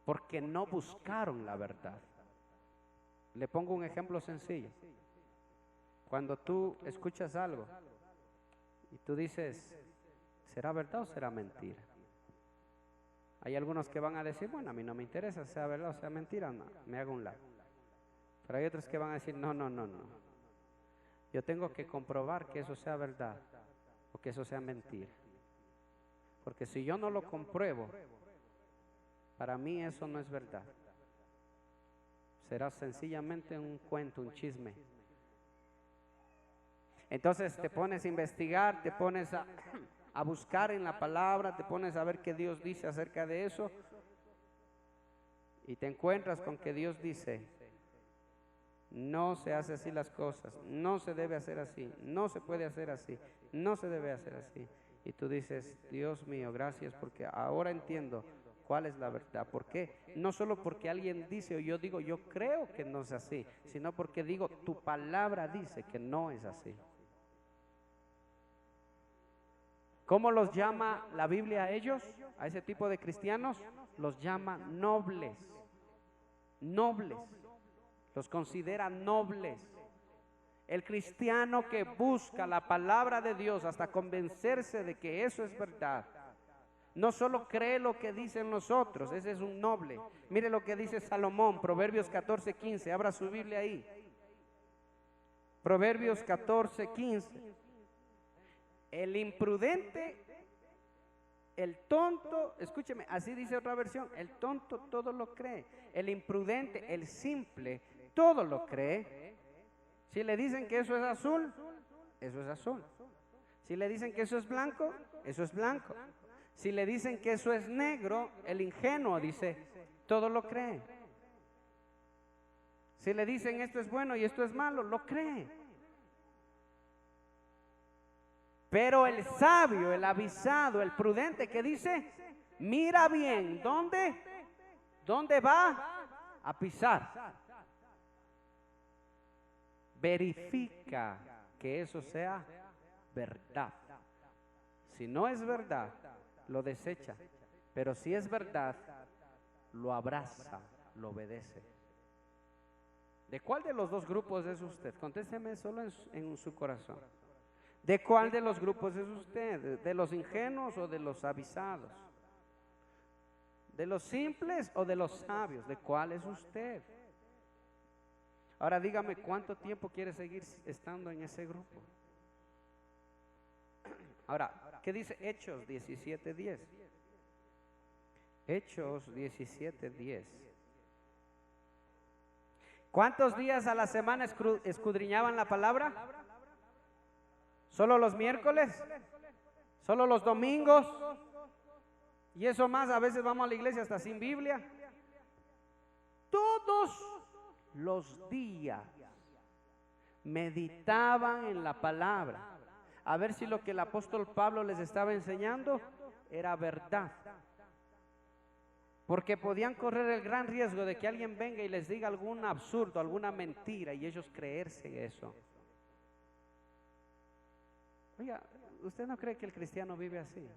Porque no buscaron la verdad. Le pongo un ejemplo sencillo. Cuando tú escuchas algo y tú dices, ¿será verdad o será mentira? Hay algunos que van a decir, bueno, a mí no me interesa, sea verdad o sea mentira, no, me hago un lado. Pero hay otros que van a decir, no. Yo tengo que comprobar que eso sea verdad o que eso sea mentira. Porque si yo no lo compruebo, para mí eso no es verdad. Será sencillamente un cuento, un chisme. Entonces te pones a investigar, te pones a buscar en la palabra, te pones a ver qué Dios dice acerca de eso y te encuentras con que Dios dice, no se hace así las cosas, no se debe hacer así, no se puede hacer así, no se debe hacer así. Y tú dices, Dios mío, gracias porque ahora entiendo cuál es la verdad. ¿Por qué? No solo porque alguien dice o yo digo, yo creo que no es así, sino porque digo, tu palabra dice que no es así. ¿Cómo los llama la Biblia a ellos? A ese tipo de cristianos los llama nobles. Nobles. Los considera nobles. El cristiano que busca la palabra de Dios hasta convencerse de que eso es verdad, no solo cree lo que dicen los otros, ese es un noble. Mire lo que dice Salomón, Proverbios 14:15, abra su Biblia ahí. Proverbios 14:15. El imprudente, el tonto, escúcheme, así dice otra versión, el tonto todo lo cree. El imprudente, el simple, todo lo cree. Si le dicen que eso es azul, eso es azul. Si le dicen que eso es blanco, eso es blanco. Si le dicen que eso es negro, el ingenuo dice, todo lo cree. Si le dicen esto es bueno y esto es malo, lo cree. Pero el sabio, el avisado, el prudente que dice, mira bien, ¿dónde va a pisar? Verifica que eso sea verdad. Si no es verdad, lo desecha. Pero si es verdad, lo abraza, lo obedece. ¿De cuál de los dos grupos es usted? Contésteme solo en su corazón. ¿De cuál de los grupos es usted? ¿De los ingenuos o de los avisados? ¿De los simples o de los sabios? ¿De cuál es usted? Ahora dígame, ¿cuánto tiempo quiere seguir estando en ese grupo? Ahora, ¿qué dice Hechos 17:10? Hechos 17:10. ¿Cuántos días a la semana escudriñaban la palabra? ¿Solo los miércoles? ¿Solo los domingos? Y eso más, a veces vamos a la iglesia hasta sin Biblia. Todos los días meditaban en la palabra, a ver si lo que el apóstol Pablo les estaba enseñando era verdad. Porque podían correr el gran riesgo de que alguien venga y les diga algún absurdo, alguna mentira, y ellos creerse en eso. Oiga, ¿usted no cree que el cristiano vive así?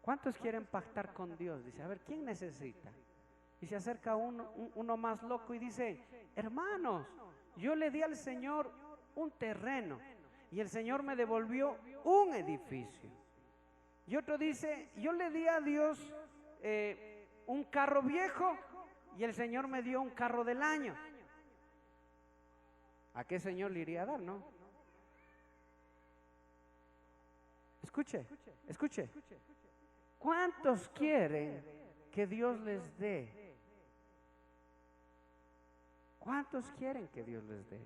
¿Cuántos quieren pactar con Dios? Dice, a ver, ¿quién necesita? Y se acerca uno más loco y dice, hermanos, yo le di al Señor un terreno y el Señor me devolvió un edificio. Y otro dice, yo le di a Dios un carro viejo y el Señor me dio un carro del año. ¿A qué Señor le iría a dar, no? Escuche, escuche. ¿Cuántos quieren que Dios les dé? ¿Cuántos quieren que Dios les dé?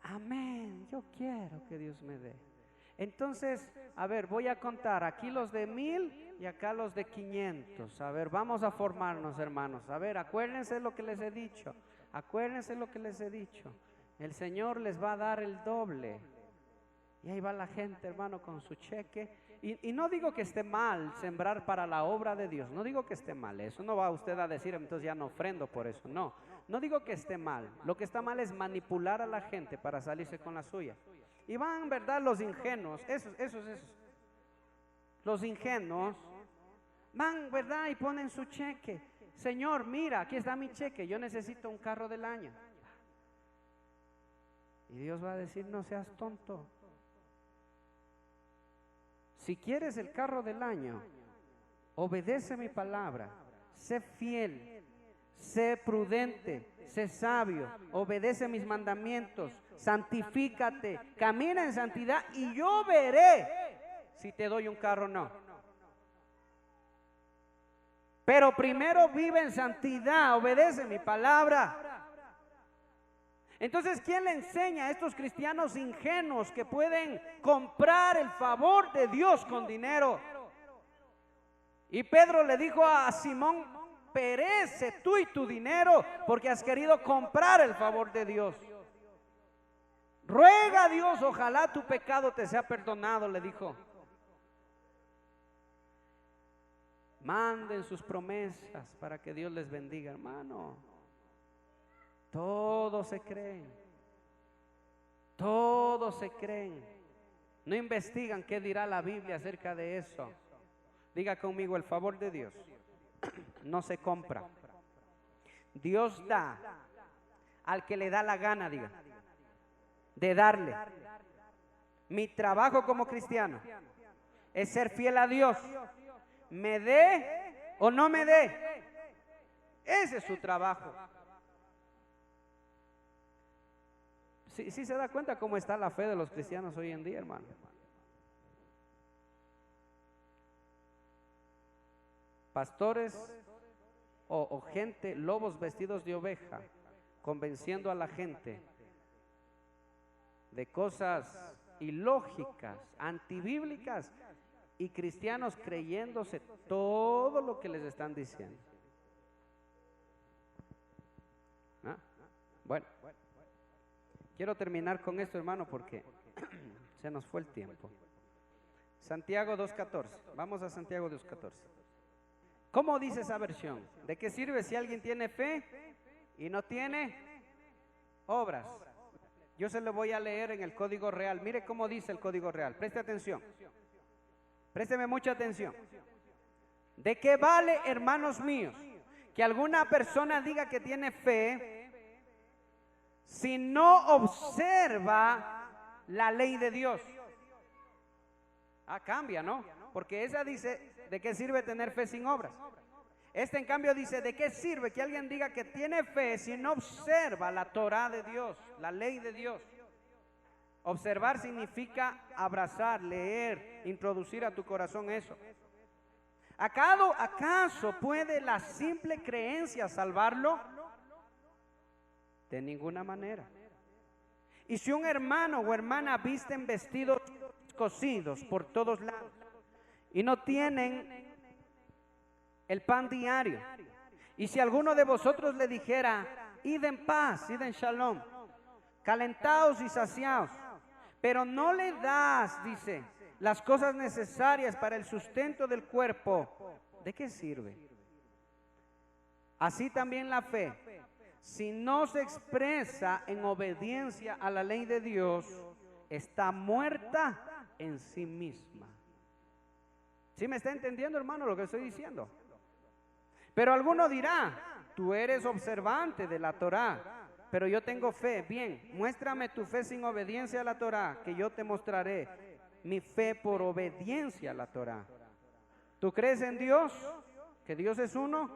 Amén, yo quiero que Dios me dé. Entonces, a ver, voy a contar aquí los de 1000 y acá los de 500. A ver, vamos a formarnos, hermanos. A ver, acuérdense lo que les he dicho. Acuérdense lo que les he dicho. El Señor les va a dar el doble. Y ahí va la gente, hermano, con su cheque. Y no digo que esté mal sembrar para la obra de Dios. No digo que esté mal. Eso no va usted a decir, entonces ya no ofrendo por eso. No, no digo que esté mal. Lo que está mal es manipular a la gente para salirse con la suya. Y van, ¿verdad? Los ingenuos. Esos. Los ingenuos van, ¿verdad? Y ponen su cheque. Señor, mira, aquí está mi cheque. Yo necesito un carro del año. Y Dios va a decir, no seas tonto. Si quieres el carro del año, obedece mi palabra, sé fiel, sé prudente, sé sabio, obedece mis mandamientos, santifícate, camina en santidad y yo veré si te doy un carro o no. Pero primero vive en santidad, obedece mi palabra. Entonces, ¿quién le enseña a estos cristianos ingenuos que pueden comprar el favor de Dios con dinero? Y Pedro le dijo a Simón, perece tú y tu dinero porque has querido comprar el favor de Dios. Ruega a Dios, ojalá tu pecado te sea perdonado, le dijo. Manden sus promesas para que Dios les bendiga, hermano. Todos se creen. Todos se creen. No investigan qué dirá la Biblia acerca de eso. Diga conmigo, el favor de Dios no se compra. Dios da al que le da la gana, diga, de darle. Mi trabajo como cristiano es ser fiel a Dios. Me dé o no me dé. Ese es su trabajo. Sí se da cuenta cómo está la fe de los cristianos hoy en día, hermano. Pastores o gente, lobos vestidos de oveja, convenciendo a la gente de cosas ilógicas, antibíblicas, y cristianos creyéndose todo lo que les están diciendo. ¿Ah? Bueno. Quiero terminar con esto, hermano, porque se nos fue el tiempo. Santiago 2:14. Vamos a Santiago 2:14. ¿Cómo dice esa versión? ¿De qué sirve si alguien tiene fe y no tiene obras? Yo se lo voy a leer en el Código Real. Mire cómo dice el Código Real. Preste atención. Présteme mucha atención. ¿De qué vale, hermanos míos, que alguna persona diga que tiene fe si no observa la ley de Dios? Cambia, ¿no? Porque esa dice, ¿de qué sirve tener fe sin obras? Esta en cambio dice, ¿de qué sirve que alguien diga que tiene fe si no observa la Torá de Dios, la ley de Dios? Observar significa abrazar, leer, introducir a tu corazón eso. ¿Acaso puede la simple creencia salvarlo? De ninguna manera. Y si un hermano o hermana visten vestidos cosidos por todos lados y no tienen el pan diario, y si alguno de vosotros le dijera, id en paz, id en shalom, calentaos y saciaos, pero no le das, dice, las cosas necesarias para el sustento del cuerpo, ¿de qué sirve? Así también la fe, si no se expresa en obediencia a la ley de Dios, está muerta en sí misma. ¿Sí me está entendiendo, hermano, lo que estoy diciendo? Pero alguno dirá, tú eres observante de la Torá, pero yo tengo fe. Bien, muéstrame tu fe sin obediencia a la Torá, que yo te mostraré mi fe por obediencia a la Torá. ¿Tú crees en Dios? ¿Que Dios es uno?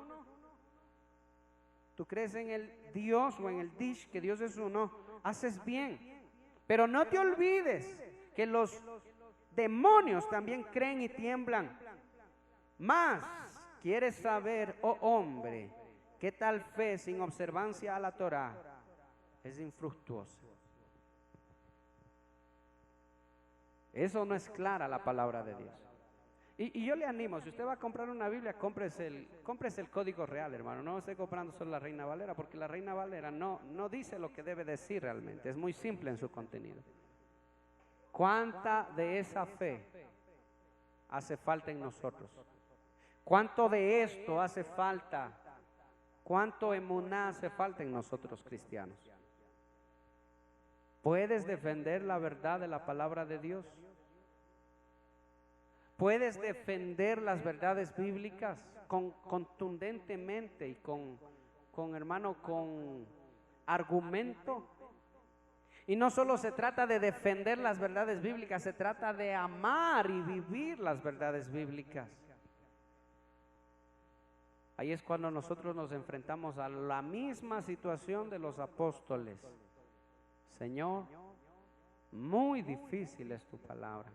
¿Tú crees en el Dios o en el Dish, que Dios es uno? Haces bien. Pero no te olvides que los demonios también creen y tiemblan. Más, ¿quieres saber, oh hombre, qué tal fe sin observancia a la Torá? Es infructuosa. Eso no es clara la palabra de Dios. Y yo le animo, si usted va a comprar una Biblia, cómprese el código real, hermano. No esté comprando solo la Reina Valera, porque la Reina Valera no dice lo que debe decir realmente. Es muy simple en su contenido. ¿Cuánta de esa fe hace falta en nosotros? ¿Cuánto de esto hace falta? ¿Cuánto emuná hace falta en nosotros cristianos? ¿Puedes defender la verdad de la palabra de Dios? ¿Puedes defender las verdades bíblicas contundentemente y con argumento? Y no solo se trata de defender las verdades bíblicas, se trata de amar y vivir las verdades bíblicas. Ahí es cuando nosotros nos enfrentamos a la misma situación de los apóstoles. Señor, muy difícil es tu palabra.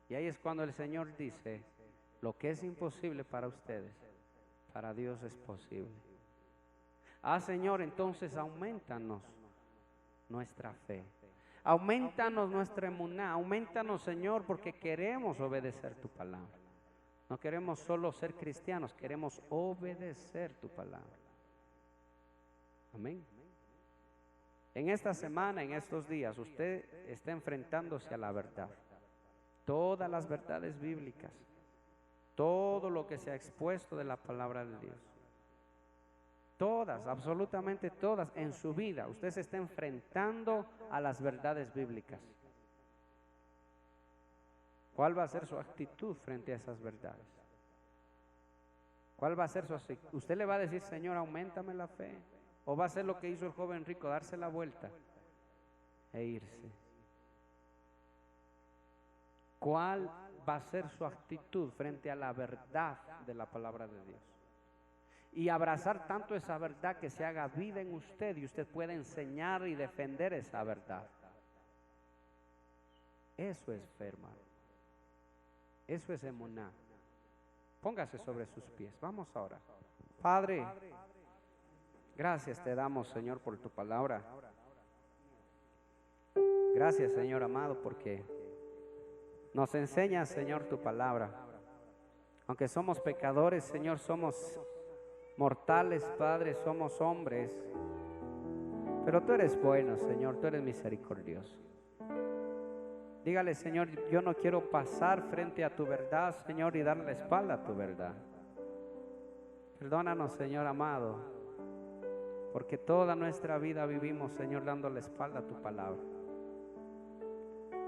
Y ahí es cuando el Señor dice, lo que es imposible para ustedes, para Dios es posible. Señor, entonces aumentanos nuestra fe. Aumentanos nuestra emuná. Aumentanos, Señor, porque queremos obedecer tu palabra. No queremos solo ser cristianos, queremos obedecer tu palabra. Amén. En esta semana, en estos días, usted está enfrentándose a la verdad. Todas las verdades bíblicas, todo lo que se ha expuesto de la palabra de Dios. Todas, absolutamente todas en su vida. Usted se está enfrentando a las verdades bíblicas. ¿Cuál va a ser su actitud frente a esas verdades? ¿Cuál va a ser su actitud? ¿Usted le va a decir, Señor, auméntame la fe? ¿O va a hacer lo que hizo el joven rico, darse la vuelta e irse? ¿Cuál va a ser su actitud frente a la verdad de la palabra de Dios? Y abrazar tanto esa verdad que se haga vida en usted y usted pueda enseñar y defender esa verdad. Eso es fe, hermano. Eso es emuná. Póngase sobre sus pies. Vamos ahora. Padre, gracias te damos, Señor, por tu palabra. Gracias, Señor amado, porque nos enseñas, Señor, tu palabra. Aunque somos pecadores, Señor, somos mortales, Padre, somos hombres. Pero tú eres bueno, Señor, tú eres misericordioso. Dígale, Señor, yo no quiero pasar frente a tu verdad, Señor, y darle la espalda a tu verdad. Perdónanos, Señor amado, porque toda nuestra vida vivimos, Señor, dando la espalda a tu palabra.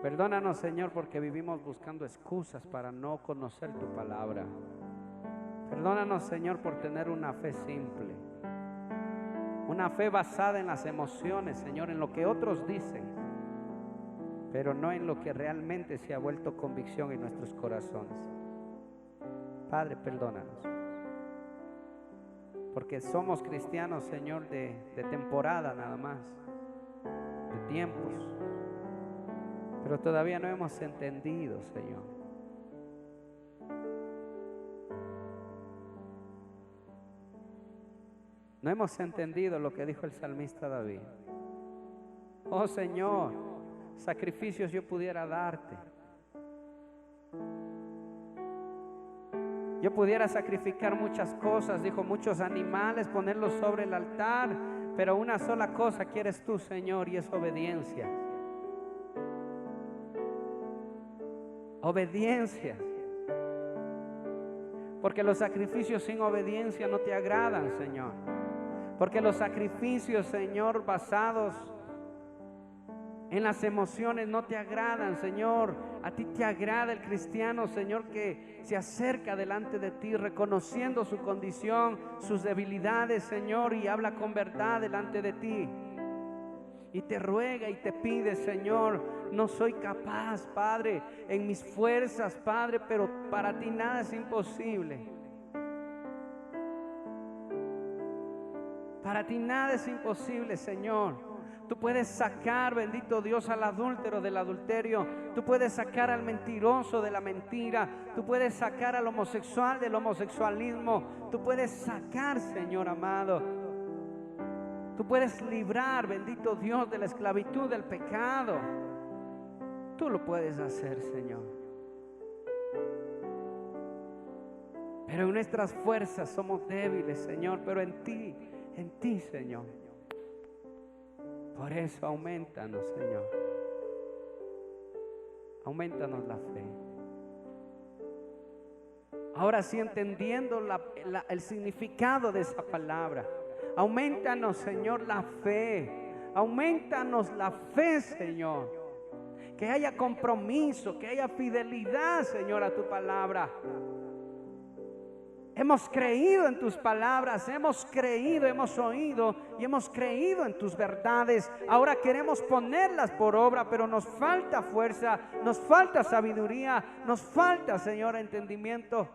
Perdónanos, Señor, porque vivimos buscando excusas para no conocer tu palabra. Perdónanos, Señor, por tener una fe simple, una fe basada en las emociones, Señor, en lo que otros dicen, pero no en lo que realmente se ha vuelto convicción en nuestros corazones. Padre, perdónanos, porque somos cristianos, Señor, de temporada nada más, de tiempos, pero todavía no hemos entendido, Señor. No hemos entendido lo que dijo el salmista David. Oh Señor, sacrificios yo pudiera darte. Yo pudiera sacrificar muchas cosas, dijo, muchos animales, ponerlos sobre el altar, pero una sola cosa quieres tú, Señor, y es obediencia. Obediencia. Porque los sacrificios sin obediencia no te agradan, Señor. Porque los sacrificios, Señor, basados En las emociones no te agradan, Señor. A ti te agrada el cristiano, Señor, que se acerca delante de ti reconociendo su condición, sus debilidades, Señor, y habla con verdad delante de ti. Y te ruega y te pide, Señor, no soy capaz, Padre, en mis fuerzas, Padre, pero para ti nada es imposible. Para ti nada es imposible, Señor. Tú puedes sacar, bendito Dios, al adúltero del adulterio. Tú puedes sacar al mentiroso de la mentira. Tú puedes sacar al homosexual del homosexualismo. Tú puedes sacar, Señor amado. Tú puedes librar, bendito Dios, de la esclavitud del pecado. Tú lo puedes hacer, Señor. Pero en nuestras fuerzas somos débiles, Señor. Pero en ti, Señor. Por eso aumentanos, Señor. Aumentanos la fe. Ahora sí, entendiendo el significado de esa palabra, aumentanos, Señor, la fe. Aumentanos la fe, Señor. Que haya compromiso, que haya fidelidad, Señor, a tu palabra. Hemos creído en tus palabras, hemos creído, hemos oído y hemos creído en tus verdades. Ahora queremos ponerlas por obra, pero nos falta fuerza, nos falta sabiduría, nos falta, Señor, entendimiento.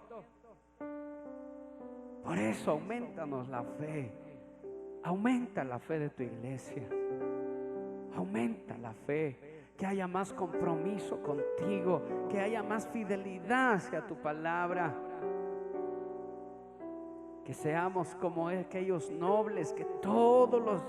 Por eso aumentanos la fe. Aumenta la fe de tu iglesia. Aumenta la fe. Que haya más compromiso contigo, que haya más fidelidad hacia tu palabra. Que seamos como aquellos nobles que todos los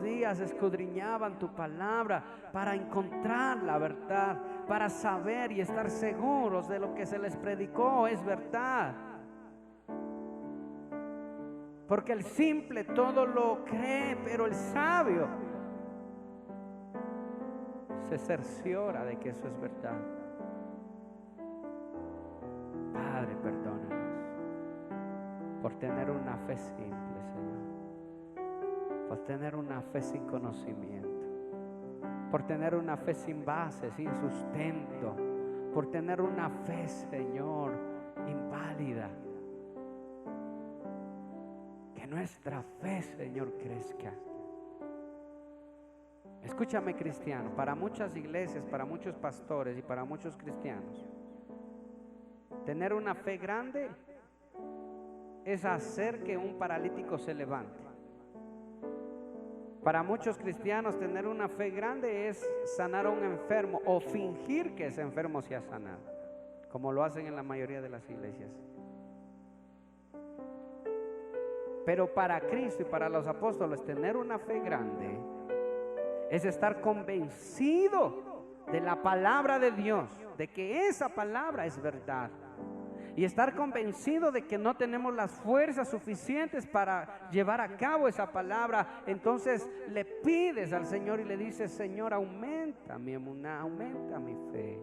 días escudriñaban tu palabra para encontrar la verdad, para saber y estar seguros de lo que se les predicó es verdad. Porque el simple todo lo cree, pero el sabio se cerciora de que eso es verdad. Padre, perdónanos por tener una fe simple, Señor. Por tener una fe sin conocimiento. Por tener una fe sin base, sin sustento. Por tener una fe, Señor, inválida. Que nuestra fe, Señor, crezca. Escúchame, cristiano, para muchas iglesias, para muchos pastores y para muchos cristianos, tener una fe grande es hacer que un paralítico se levante. Para muchos cristianos, tener una fe grande es sanar a un enfermo o fingir que ese enfermo se ha sanado, como lo hacen en la mayoría de las iglesias. Pero para Cristo y para los apóstoles, tener una fe grande es estar convencido de la palabra de Dios, de que esa palabra es verdad. Y estar convencido de que no tenemos las fuerzas suficientes para llevar a cabo esa palabra. Entonces le pides al Señor y le dices: Señor, aumenta mi emuná, aumenta mi fe,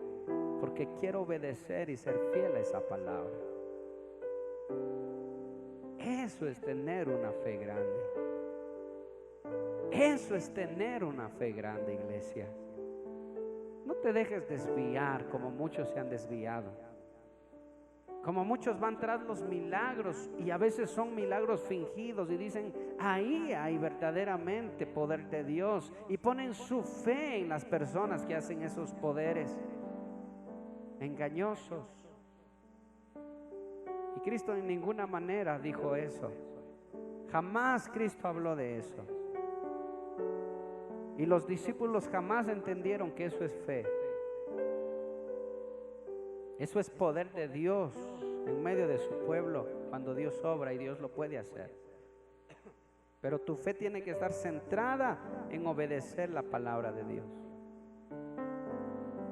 porque quiero obedecer y ser fiel a esa palabra. Eso es tener una fe grande. Eso es tener una fe grande, iglesia. No te dejes desviar como muchos se han desviado. Como muchos van tras los milagros y a veces son milagros fingidos y dicen: ahí hay verdaderamente poder de Dios, y ponen su fe en las personas que hacen esos poderes engañosos. Y Cristo en ninguna manera dijo eso. Jamás Cristo habló de eso. Y los discípulos jamás entendieron que eso es fe. Eso es poder de Dios en medio de su pueblo, cuando Dios obra, y Dios lo puede hacer. Pero tu fe tiene que estar centrada en obedecer la palabra de Dios.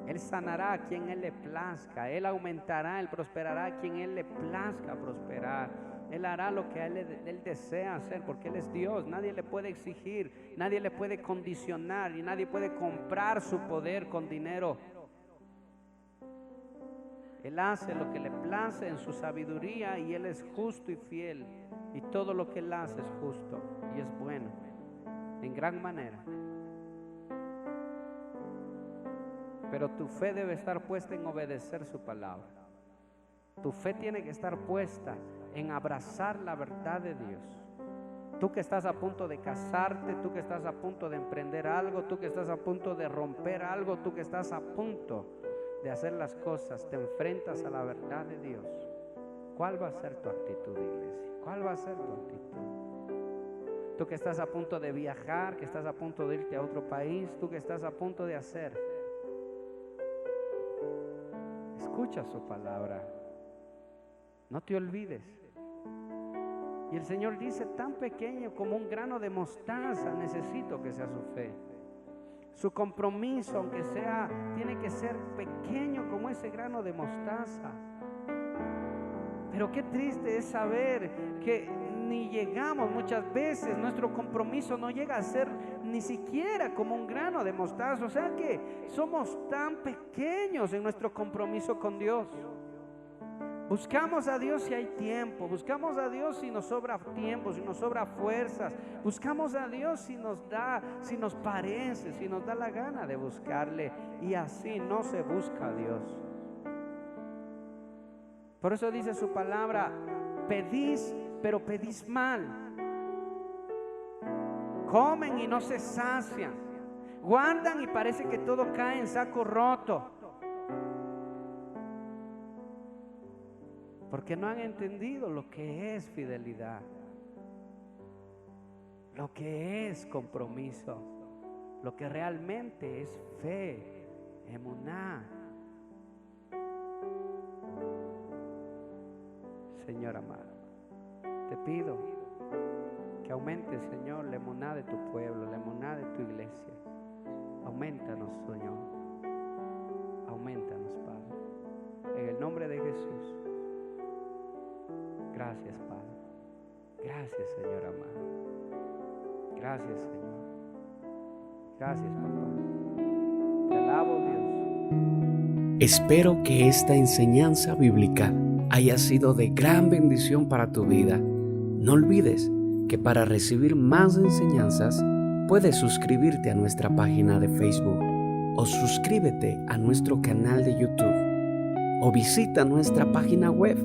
Él sanará a quien Él le plazca. Él aumentará, Él prosperará a quien Él le plazca prosperar. Él hará lo que Él desea hacer, porque Él es Dios. Nadie le puede exigir, nadie le puede condicionar, y nadie puede comprar su poder con dinero. Él hace lo que le place en su sabiduría, y Él es justo y fiel, y todo lo que Él hace es justo y es bueno en gran manera. pero tu fe debe estar puesta en obedecer su palabra. Tu fe tiene que estar puesta en abrazar la verdad de Dios. Tú que estás a punto de casarte, tú que estás a punto de emprender algo, tú que estás a punto de romper algo, tú que estás a punto de hacer las cosas, te enfrentas a la verdad de Dios. ¿Cuál va a ser tu actitud, iglesia? ¿Cuál va a ser tu actitud? Tú que estás a punto de viajar, que estás a punto de irte a otro país, tú que estás a punto de hacer. Escucha su palabra. No te olvides. Y el Señor dice, tan pequeño como un grano de mostaza necesito que sea su fe. Su compromiso, aunque sea, tiene que ser pequeño como ese grano de mostaza. Pero qué triste es saber que ni llegamos muchas veces, nuestro compromiso no llega a ser ni siquiera como un grano de mostaza. O sea que somos tan pequeños en nuestro compromiso con Dios. Buscamos a Dios si hay tiempo, buscamos a Dios si nos sobra tiempo, si nos sobra fuerzas, buscamos a Dios si nos parece, si nos da la gana de buscarle, y así no se busca a Dios. Por eso dice su palabra, pedís, pero pedís mal. Comen y no se sacian, guardan y parece que todo cae en saco roto. Porque no han entendido lo que es fidelidad, lo que es compromiso, lo que realmente es fe, emuná. Señor amado, te pido que aumente, Señor, la emuná de tu pueblo, la emuná de tu iglesia. Aumentanos, Señor, aumentanos, Padre, en el nombre de Jesús. Gracias, Padre. Gracias, Señor amado. Gracias, Señor. Gracias, papá. Te alabo, Dios. Espero que esta enseñanza bíblica haya sido de gran bendición para tu vida. No olvides que para recibir más enseñanzas puedes suscribirte a nuestra página de Facebook o suscríbete a nuestro canal de YouTube o visita nuestra página web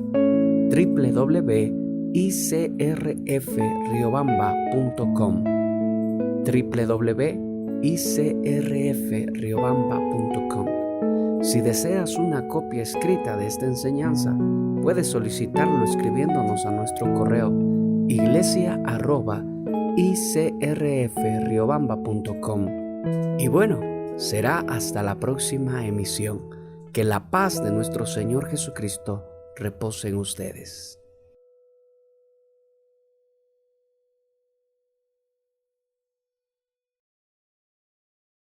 www.icrfriobamba.com www.icrfriobamba.com. Si deseas una copia escrita de esta enseñanza, puedes solicitarlo escribiéndonos a nuestro correo iglesia@icrfriobamba.com. Y bueno, será hasta la próxima emisión. Que la paz de nuestro Señor Jesucristo repose en ustedes.